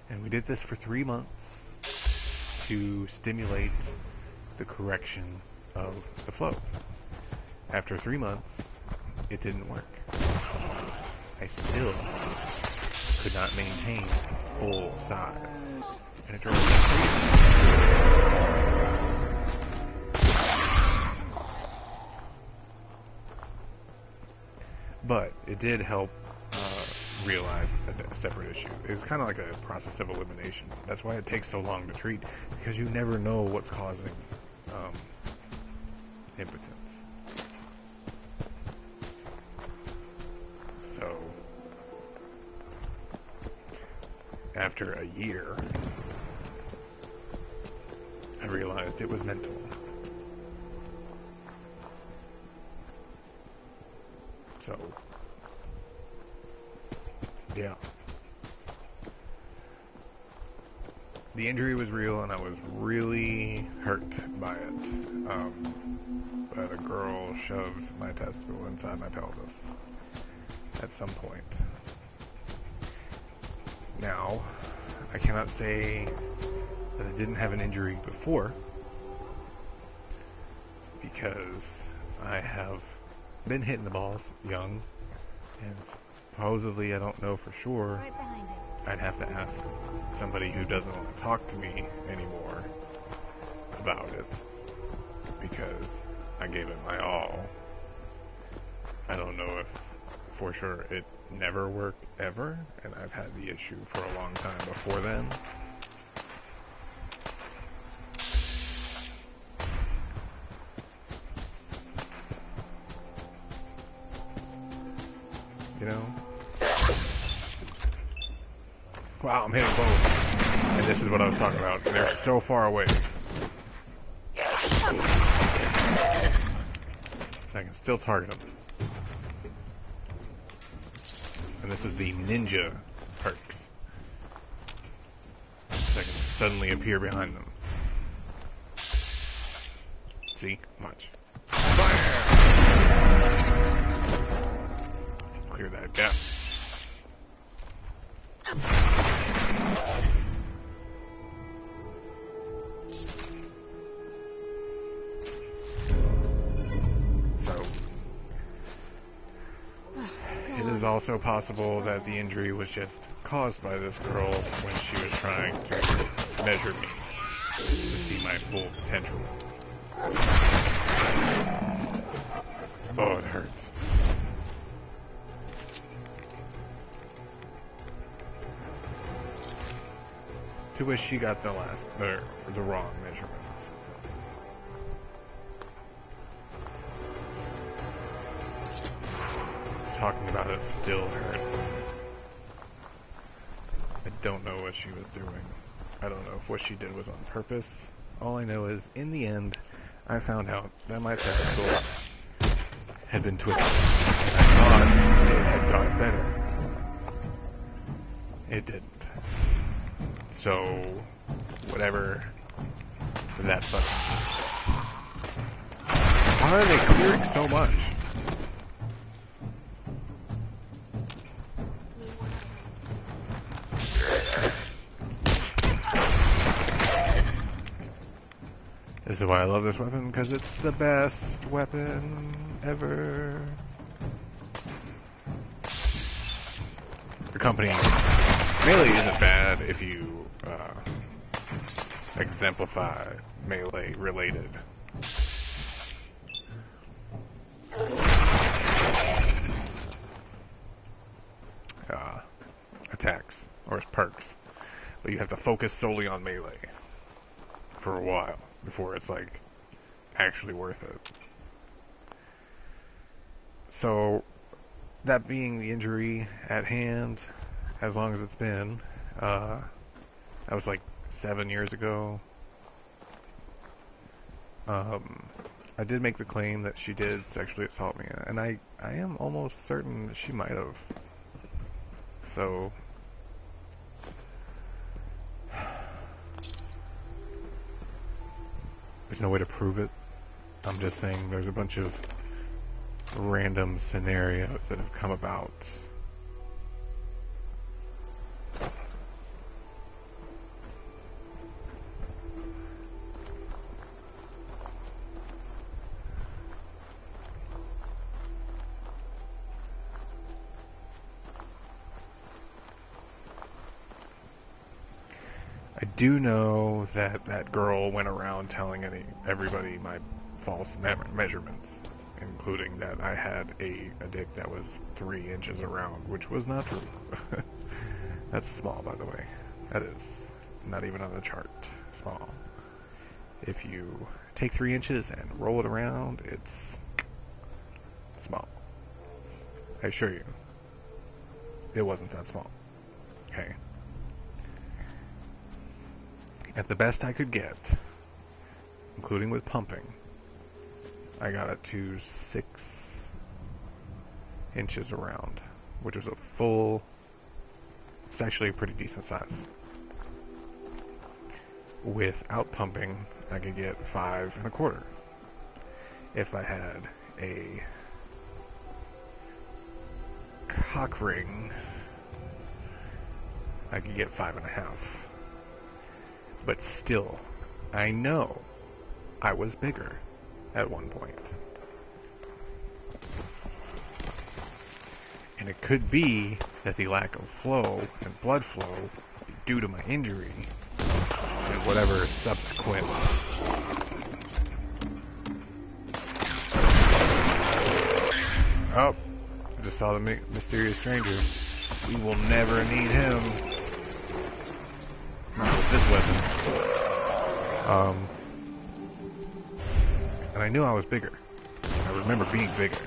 And we did this for 3 months to stimulate the correction of the flow. After 3 months, it didn't work. I still could not maintain full size, and it drove me crazy. But it did help realize a separate issue. It's kind of like a process of elimination. That's why it takes so long to treat, because you never know what's causing impotence. So, after a year, I realized it was mental. So, yeah. The injury was real, and I was really hurt by it. But a girl shoved my testicle inside my pelvis at some point. Now, I cannot say that I didn't have an injury before, because I have been hitting the balls young, and supposedly, I don't know for sure, Right behind you. I'd have to ask somebody who doesn't want to talk to me anymore about it, because I gave it my all. I don't know if for sure it never worked ever, and I've had the issue for a long time before then. You know? Wow, I'm hitting both. And this is what I was talking about. They're so far away. I can still target them. And this is the ninja perks. So I can suddenly appear behind them. See? Watch. Fire! Clear that gap. So, it is also possible that the injury was just caused by this girl when she was trying to measure me to see my full potential. Oh, it hurts. To which she got the wrong measurements. Talking about it still hurts. I don't know what she was doing. I don't know if what she did was on purpose. All I know is, in the end, I found out that my testicle had been twisted. And I thought it had got better. It didn't. So, whatever that fucking means. Why are they clearing so much? This is why I love this weapon, because it's the best weapon ever. The company Melee isn't bad if you exemplify melee related attacks or perks, but you have to focus solely on melee for a while before it's like actually worth it. So that being the injury at hand, as long as it's been, that was like 7 years ago. I did make the claim that she did sexually assault me, and I am almost certain that she might have. So, there's no way to prove it. I'm just saying there's a bunch of random scenarios that have come about I do know that that girl went around telling everybody my false measurements, including that I had a dick that was 3 inches around, which was not true. That's small, by the way. That is not even on the chart. Small. If you take 3 inches and roll it around, it's small. I assure you, it wasn't that small. Okay. At the best I could get, including with pumping, I got it to 6 inches around, which was a full, it's actually a pretty decent size. Without pumping, I could get 5 1/4. If I had a cock ring, I could get 5 1/2. But still, I know I was bigger at one point. And it could be that the lack of flow and blood flow due to my injury and whatever subsequent oh, I just saw the mysterious stranger. We will never need him. Not with this weapon. And I knew I was bigger. I remember being bigger.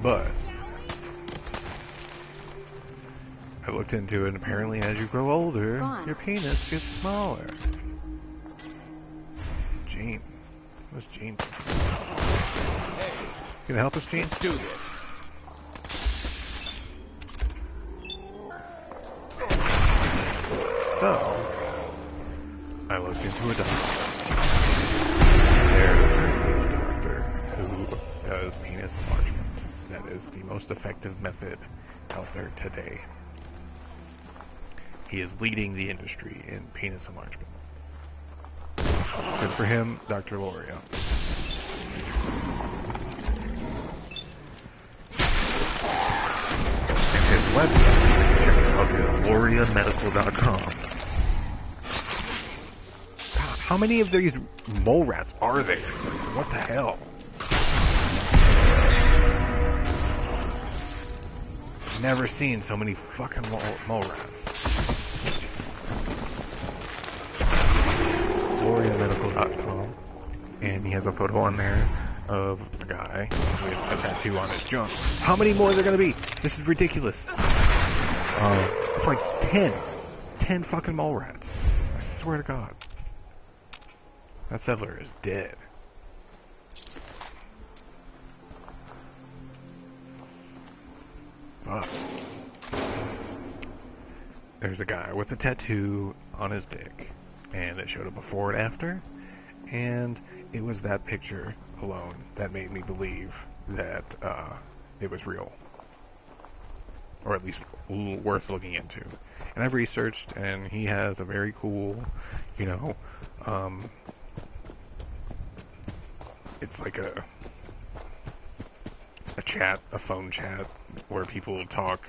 But I looked into it, and apparently as you grow older, your penis gets smaller. Gene. What's Gene? Hey, can you help us, Gene? Let's do this. So, I looked into a doctor. There's a doctor who does penis enlargement. That is the most effective method out there today. He is leading the industry in penis enlargement. Good for him, Dr. Loria. And his website, check it out, is loriamedical.com. How many of these mole rats are there? What the hell? Never seen so many fucking mole rats. LoriaMedical.com, and he has a photo on there of a guy with a tattoo on his junk. How many more are there gonna be? This is ridiculous. It's like 10 fucking mole rats. I swear to God. That settler is dead. But there's a guy with a tattoo on his dick, and it showed a before and after, and it was that picture alone that made me believe that it was real, or at least worth looking into. And I've researched, and he has a very cool, it's like a chat, a phone chat, where people talk.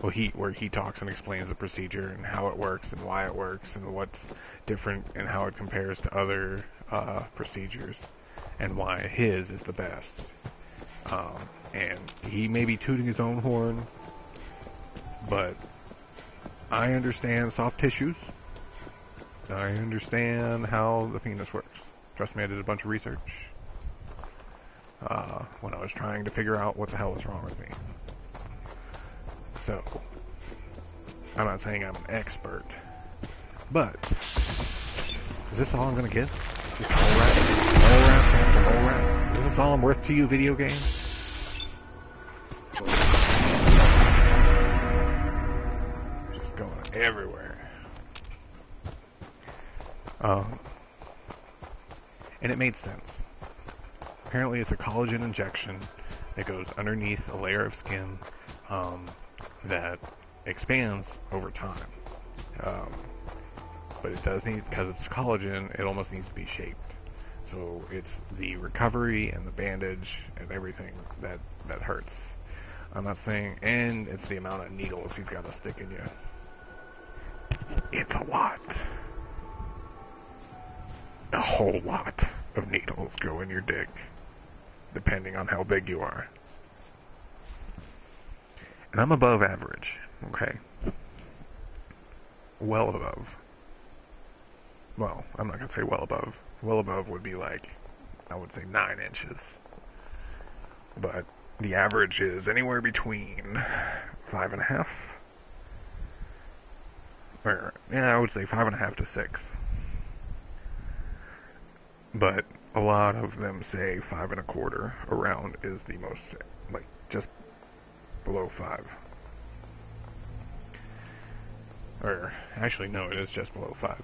Well, where he talks and explains the procedure and how it works and why it works and what's different and how it compares to other procedures and why his is the best. And he may be tooting his own horn, but I understand soft tissues. I understand how the penis works. Trust me, I did a bunch of research when I was trying to figure out what the hell was wrong with me. So, I'm not saying I'm an expert, but is this all I'm gonna get? Just mole rats? Mole rats after mole rats? Is this all I'm worth to you, video game? Just going everywhere. And it made sense. Apparently it's a collagen injection that goes underneath a layer of skin that expands over time. But it does need, because it's collagen, it almost needs to be shaped. So it's the recovery and the bandage and everything that hurts. I'm not saying, and it's the amount of needles he's got to stick in you. it's a lot. A whole lot of needles go in your dick, depending on how big you are. And I'm above average, okay? Well above. Well, I'm not going to say well above. Well above would be like, I would say 9 inches. But the average is anywhere between 5.5. Or, yeah, I would say 5.5 to 6. But a lot of them say 5.25 around is the most, like, just below 5. Or, actually, no, it is just below 5.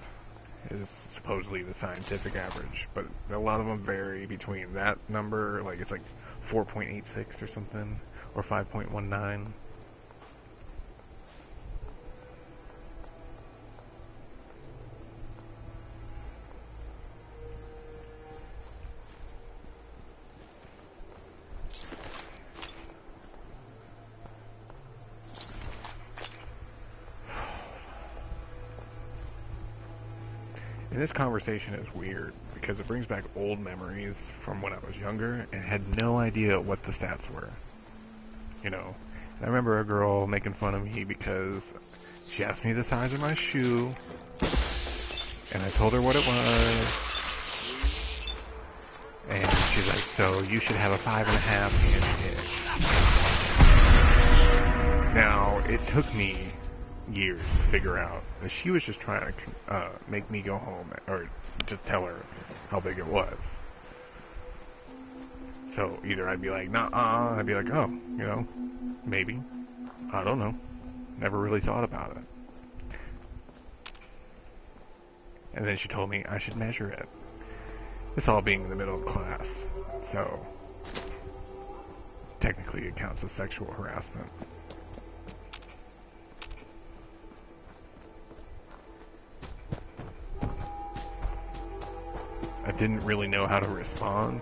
Is supposedly the scientific average. But a lot of them vary between that number, like, it's like 4.86 or something, or 5.19. And this conversation is weird because it brings back old memories from when I was younger and had no idea what the stats were. You know, and I remember a girl making fun of me because she asked me the size of my shoe, and I told her what it was, and she's like, so you should have a 5.5 inch dick. Now, it took me years to figure out that she was just trying to make me go home or just tell her how big it was. So either I'd be like, nah, I'd be like, oh, you know, maybe, I don't know, never really thought about it. And then she told me I should measure it. This all being in the middle of class, so technically it counts as sexual harassment. I didn't really know how to respond.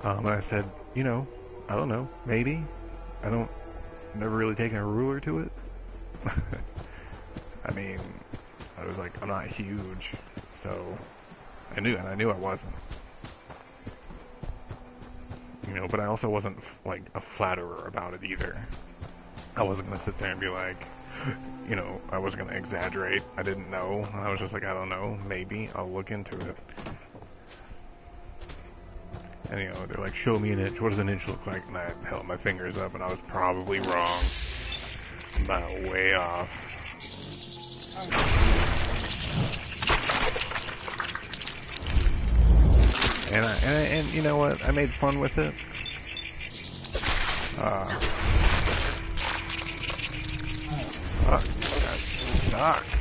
And I said, you know, I don't know, maybe. Never really taken a ruler to it. I mean, I was like, I'm not huge, so I knew I wasn't. You know, but I also wasn't like a flatterer about it either. I wasn't gonna sit there and be like, you know, I wasn't gonna exaggerate. I didn't know. I was just like, I don't know, maybe I'll look into it. And you know, they're like, show me an inch. What does an inch look like? And I held my fingers up, and I was probably wrong by way off. And you know what? I made fun with it. Fuck, that sucks.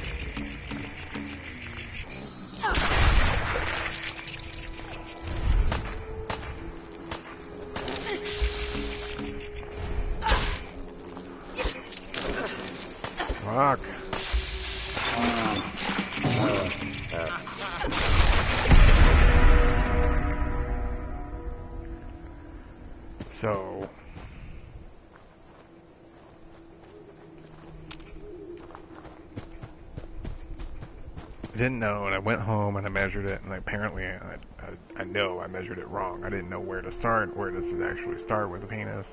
Fuck. So I didn't know, and I went home and I measured it, and apparently I know I measured it wrong. I didn't know where to start. Where does it actually start with the penis?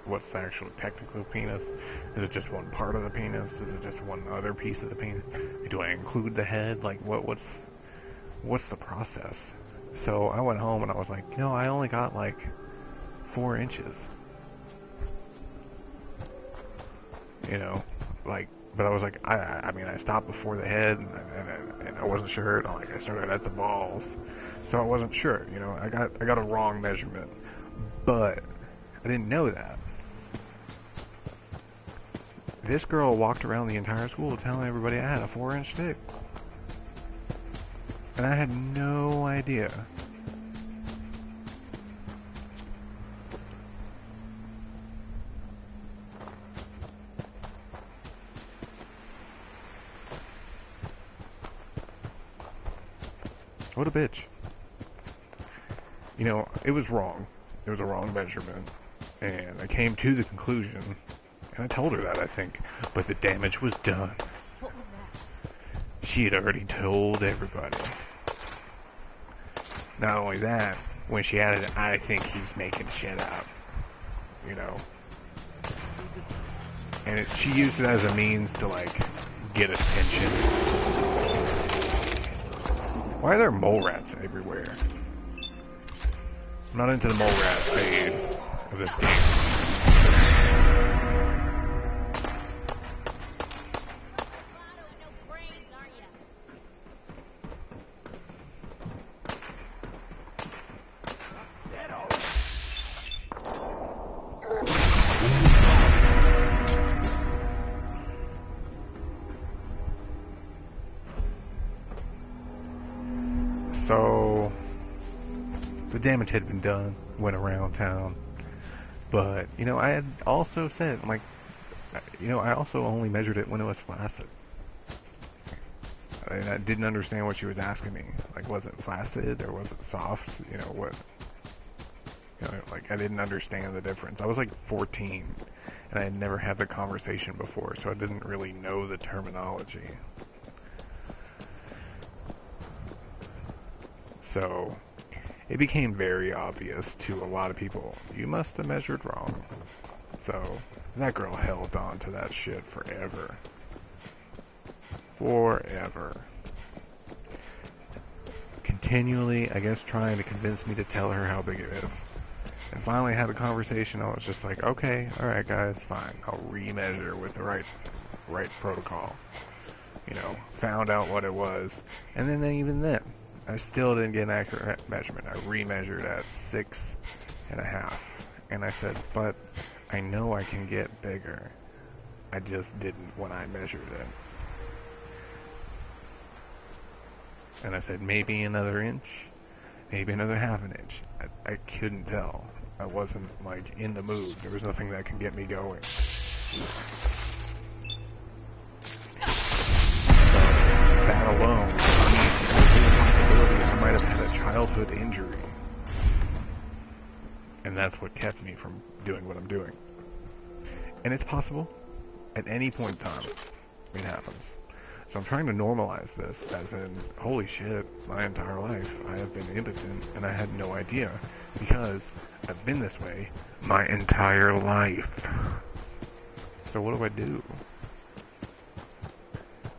What's the actual technical penis? Is it just one part of the penis? Is it just one other piece of the penis? Do I include the head? Like, what's the process? So I went home and I was like, you know, I only got like 4 inches. You know, like, but I was like, I mean, I stopped before the head, and I wasn't sure. And I started at the balls, so I wasn't sure. You know, I got a wrong measurement, but I didn't know that. This girl walked around the entire school telling everybody I had a 4-inch dick, and I had no idea. What a bitch. You know, it was wrong. It was a wrong measurement. And I came to the conclusion, and I told her that, I think, but the damage was done. What was that? she had already told everybody. Not only that, when she added, I think he's making shit up. You know? And she used it as a means to, like, get attention. Why are there mole rats everywhere? I'm not into the mole rat phase of this game. So, the damage had been done, went around town, but, you know, I had also said, like, you know, I also only measured it when it was flaccid. And I didn't understand what she was asking me. Like, was it flaccid or was it soft? You know, what, you know, like, I didn't understand the difference. I was like 14, and I had never had the conversation before, so I didn't really know the terminology. So, it became very obvious to a lot of people, you must have measured wrong. So, that girl held on to that shit forever. Forever. Continually, I guess, trying to convince me to tell her how big it is. And finally had a conversation, I was just like, okay, alright guys, fine. I'll remeasure with the right protocol. You know, found out what it was. And then even then, I still didn't get an accurate measurement. I remeasured at 6.5. And I said, but I know I can get bigger. I just didn't when I measured it. And I said, maybe another inch, maybe another half an inch. I couldn't tell. I wasn't, like, in the mood. There was nothing that could get me going. That alone, there's a possibility I might have had a childhood injury. And that's what kept me from doing what I'm doing. And it's possible. At any point in time, it happens. So I'm trying to normalize this, as in, holy shit, my entire life I have been impotent, and I had no idea, because I've been this way my entire life. So what do I do?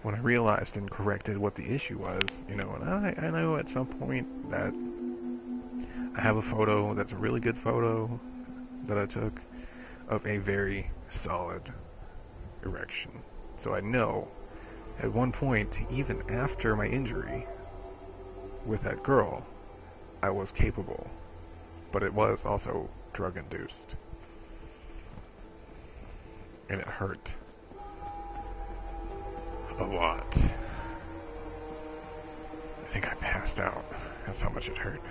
When I realized and corrected what the issue was, you know, and I know at some point that I have a photo that's a really good photo that I took of a very solid erection. So I know at one point, even after my injury with that girl, I was capable, but it was also drug-induced. And it hurt a lot. I think I passed out. That's how much it hurt.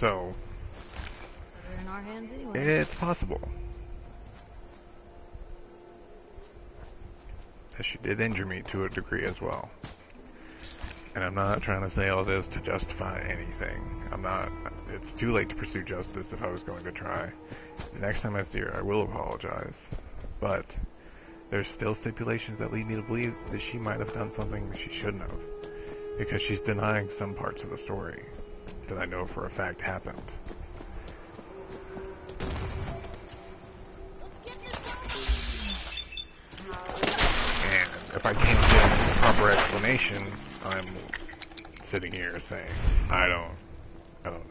So, They're in our hands anyway. it's possible that she did injure me to a degree as well. And I'm not trying to say all this to justify anything. It's too late to pursue justice if I was going to try. The next time I see her, I will apologize. But there's still stipulations that lead me to believe that she might have done something she shouldn't have. Because she's denying some parts of the story that I know for a fact happened. And if I can't get a proper explanation, I'm sitting here saying, I don't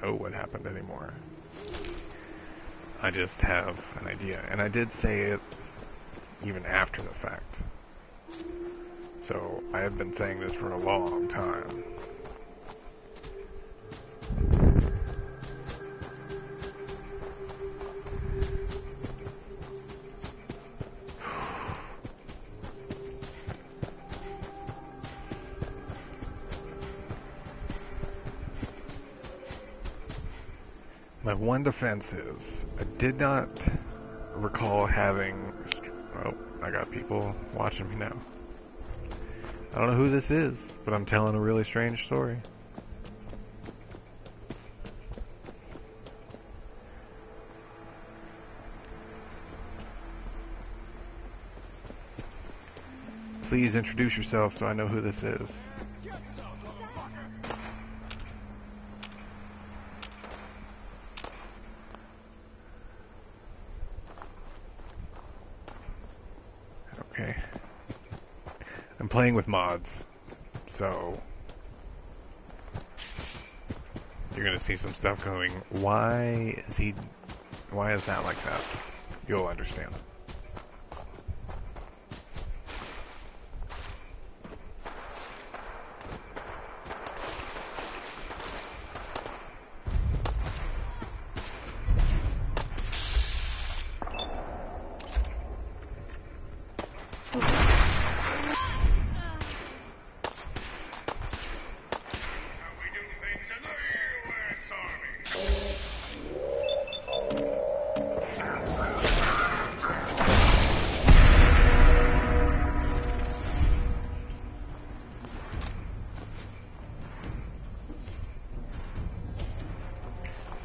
know what happened anymore. I just have an idea. And I did say it even after the fact. So I have been saying this for a long time. My one defense is I did not recall having... Oh, I got people watching me now. I don't know who this is, but I'm telling a really strange story. Please introduce yourself so I know who this is. Okay. I'm playing with mods, so you're gonna see some stuff going, why is that like that? You'll understand.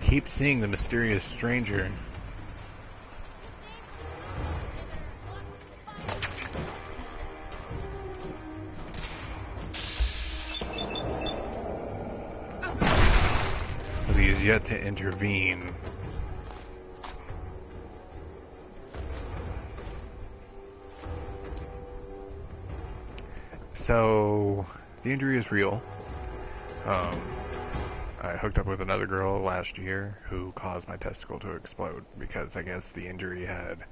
Keep seeing the mysterious stranger. But he is yet to intervene. So, the injury is real. I hooked up with another girl last year who caused my testicle to explode because I guess the injury had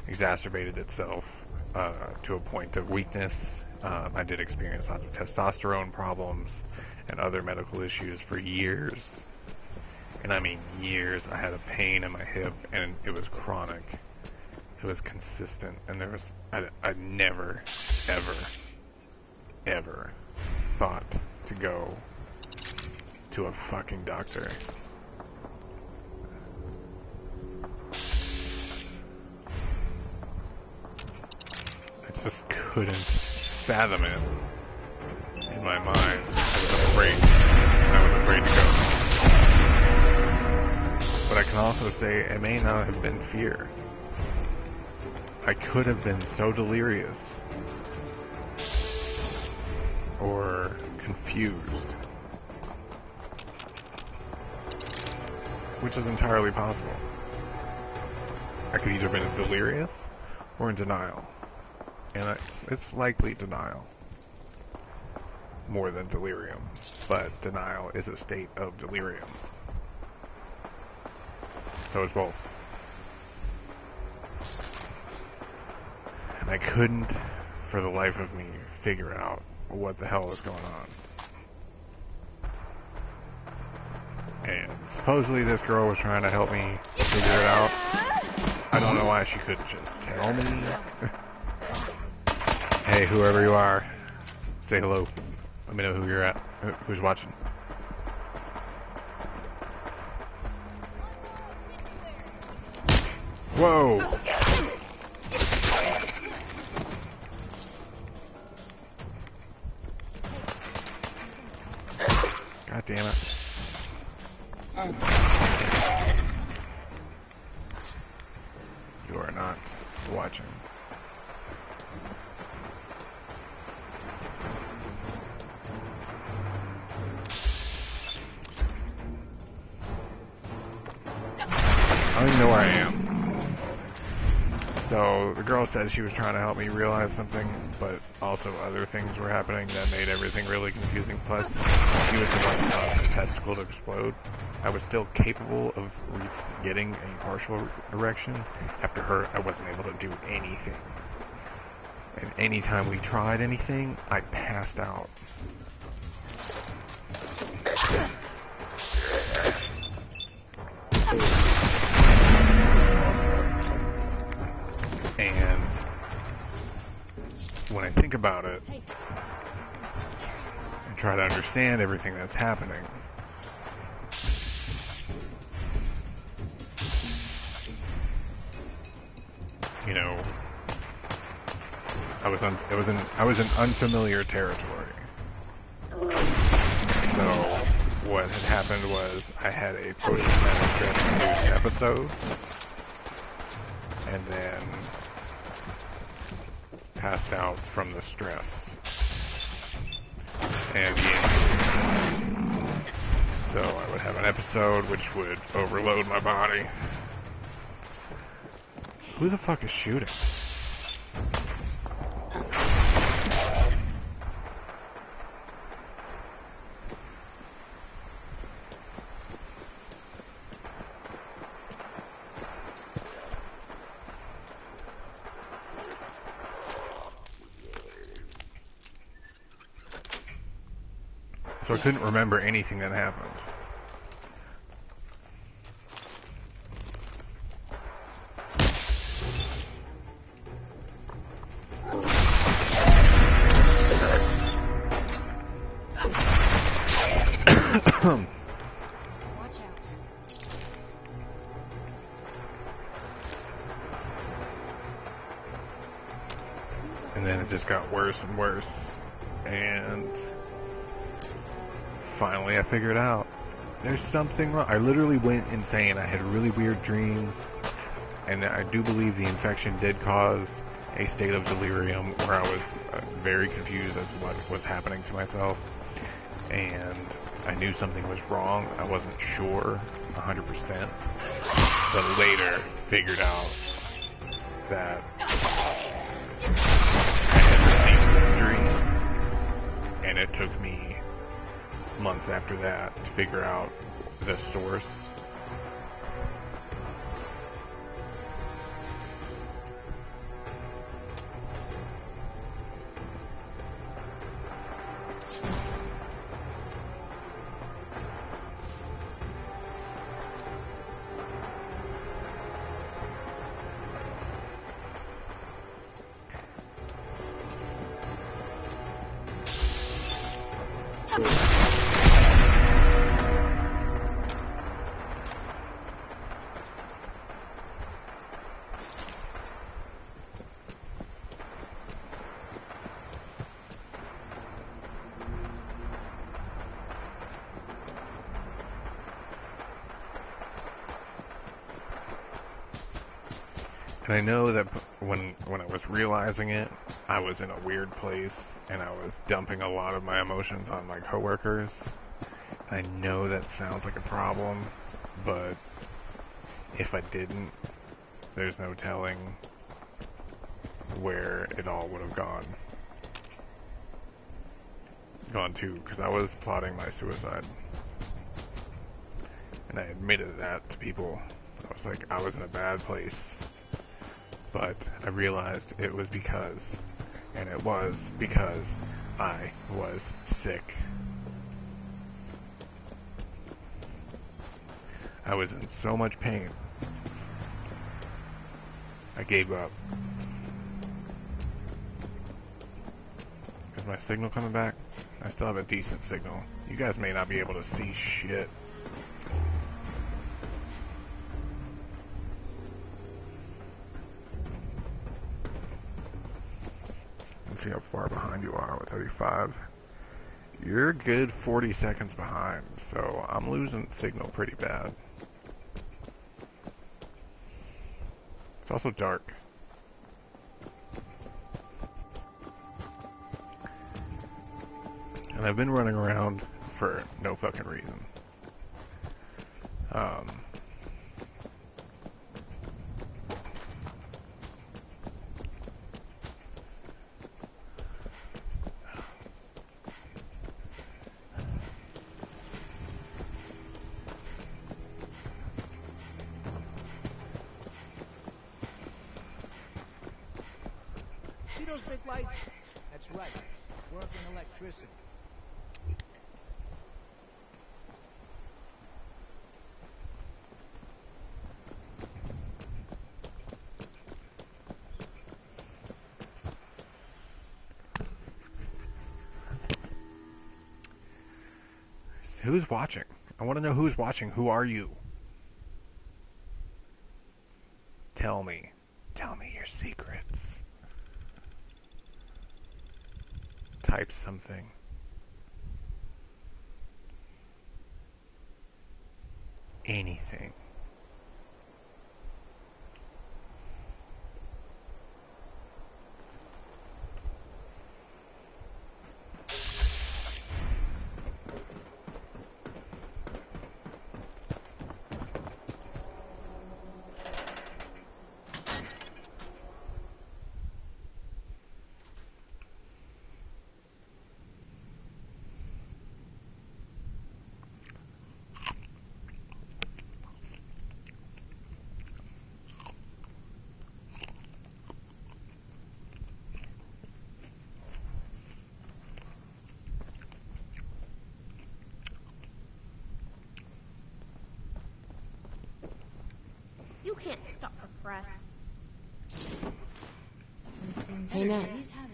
exacerbated itself to a point of weakness. I did experience lots of testosterone problems and other medical issues for years. And I mean years. I had a pain in my hip and it was chronic. It was consistent, and there was I never, ever thought to go to a fucking doctor. I just couldn't fathom it in my mind. I was afraid. I was afraid to go. But I can also say it may not have been fear. I could have been so delirious or confused, which is entirely possible. I could either have been delirious or in denial, and it's likely denial more than delirium, but denial is a state of delirium, so it's both. And I couldn't, for the life of me, figure out what the hell was going on. And supposedly this girl was trying to help me figure it out. I don't know why she couldn't just tell me. Hey, whoever you are, say hello. Let me know who you're at, who's watching. Whoa! God damn it. You are not watching. I don't even know where I am. So the girl said she was trying to help me realize something, but also other things were happening that made everything really confusing. Plus, she was the one who caused the testicle to explode. I was still capable of getting a partial erection. After her, I wasn't able to do anything. And anytime we tried anything, I passed out. And when I think about it and try to understand everything that's happening, you know, I was in unfamiliar territory. So what had happened was I had a post-traumatic stress-induced episode, and then passed out from the stress and the injury. So I would have an episode which would overload my body. Who the fuck is shooting? So I couldn't remember anything that happened. Watch out. And then it just got worse and worse. And finally I figured out there's something wrong. I literally went insane. I had really weird dreams. And I do believe the infection did cause a state of delirium where I was very confused as to what was happening to myself. And I knew something was wrong. I wasn't sure 100%. But later figured out that I had received injury. And it took me months after that to figure out the source. And I know that when I was realizing it, I was in a weird place, and I was dumping a lot of my emotions on my coworkers. I know that sounds like a problem, but if I didn't, there's no telling where it all would have gone to, because I was plotting my suicide. And I admitted that to people. I was like, I was in a bad place. But I realized it was because I was sick. I was in so much pain. I gave up. Is my signal coming back? I still have a decent signal. You guys may not be able to see shit. Let's see how far behind you are with 35. You're a good 40 seconds behind, so I'm losing signal pretty bad. It's also dark. And I've been running around for no fucking reason. See those big lights? That's right. Working electricity. Who's watching? I want to know who's watching. Who are you? Tell me. Tell me your secrets. Type something. Anything. You can't stop the press. Hey, Nat.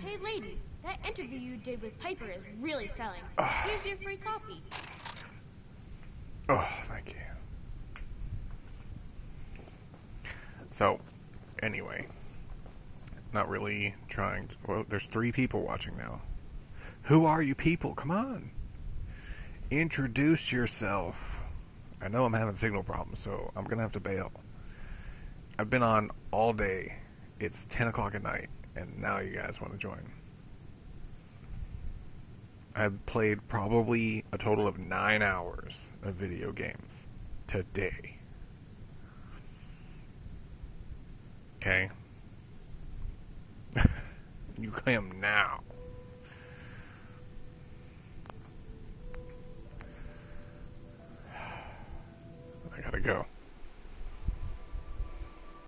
Hey, lady. That interview you did with Piper is really selling. Here's your free copy. Oh, thank you. So, anyway. Not really trying to... Well, there's 3 people watching now. Who are you people? Come on. Introduce yourself. I know I'm having signal problems, so I'm going to have to bail. I've been on all day. It's 10 o'clock at night, and now you guys want to join. I've played probably a total of 9 hours of video games today. Okay? You come now. I gotta go.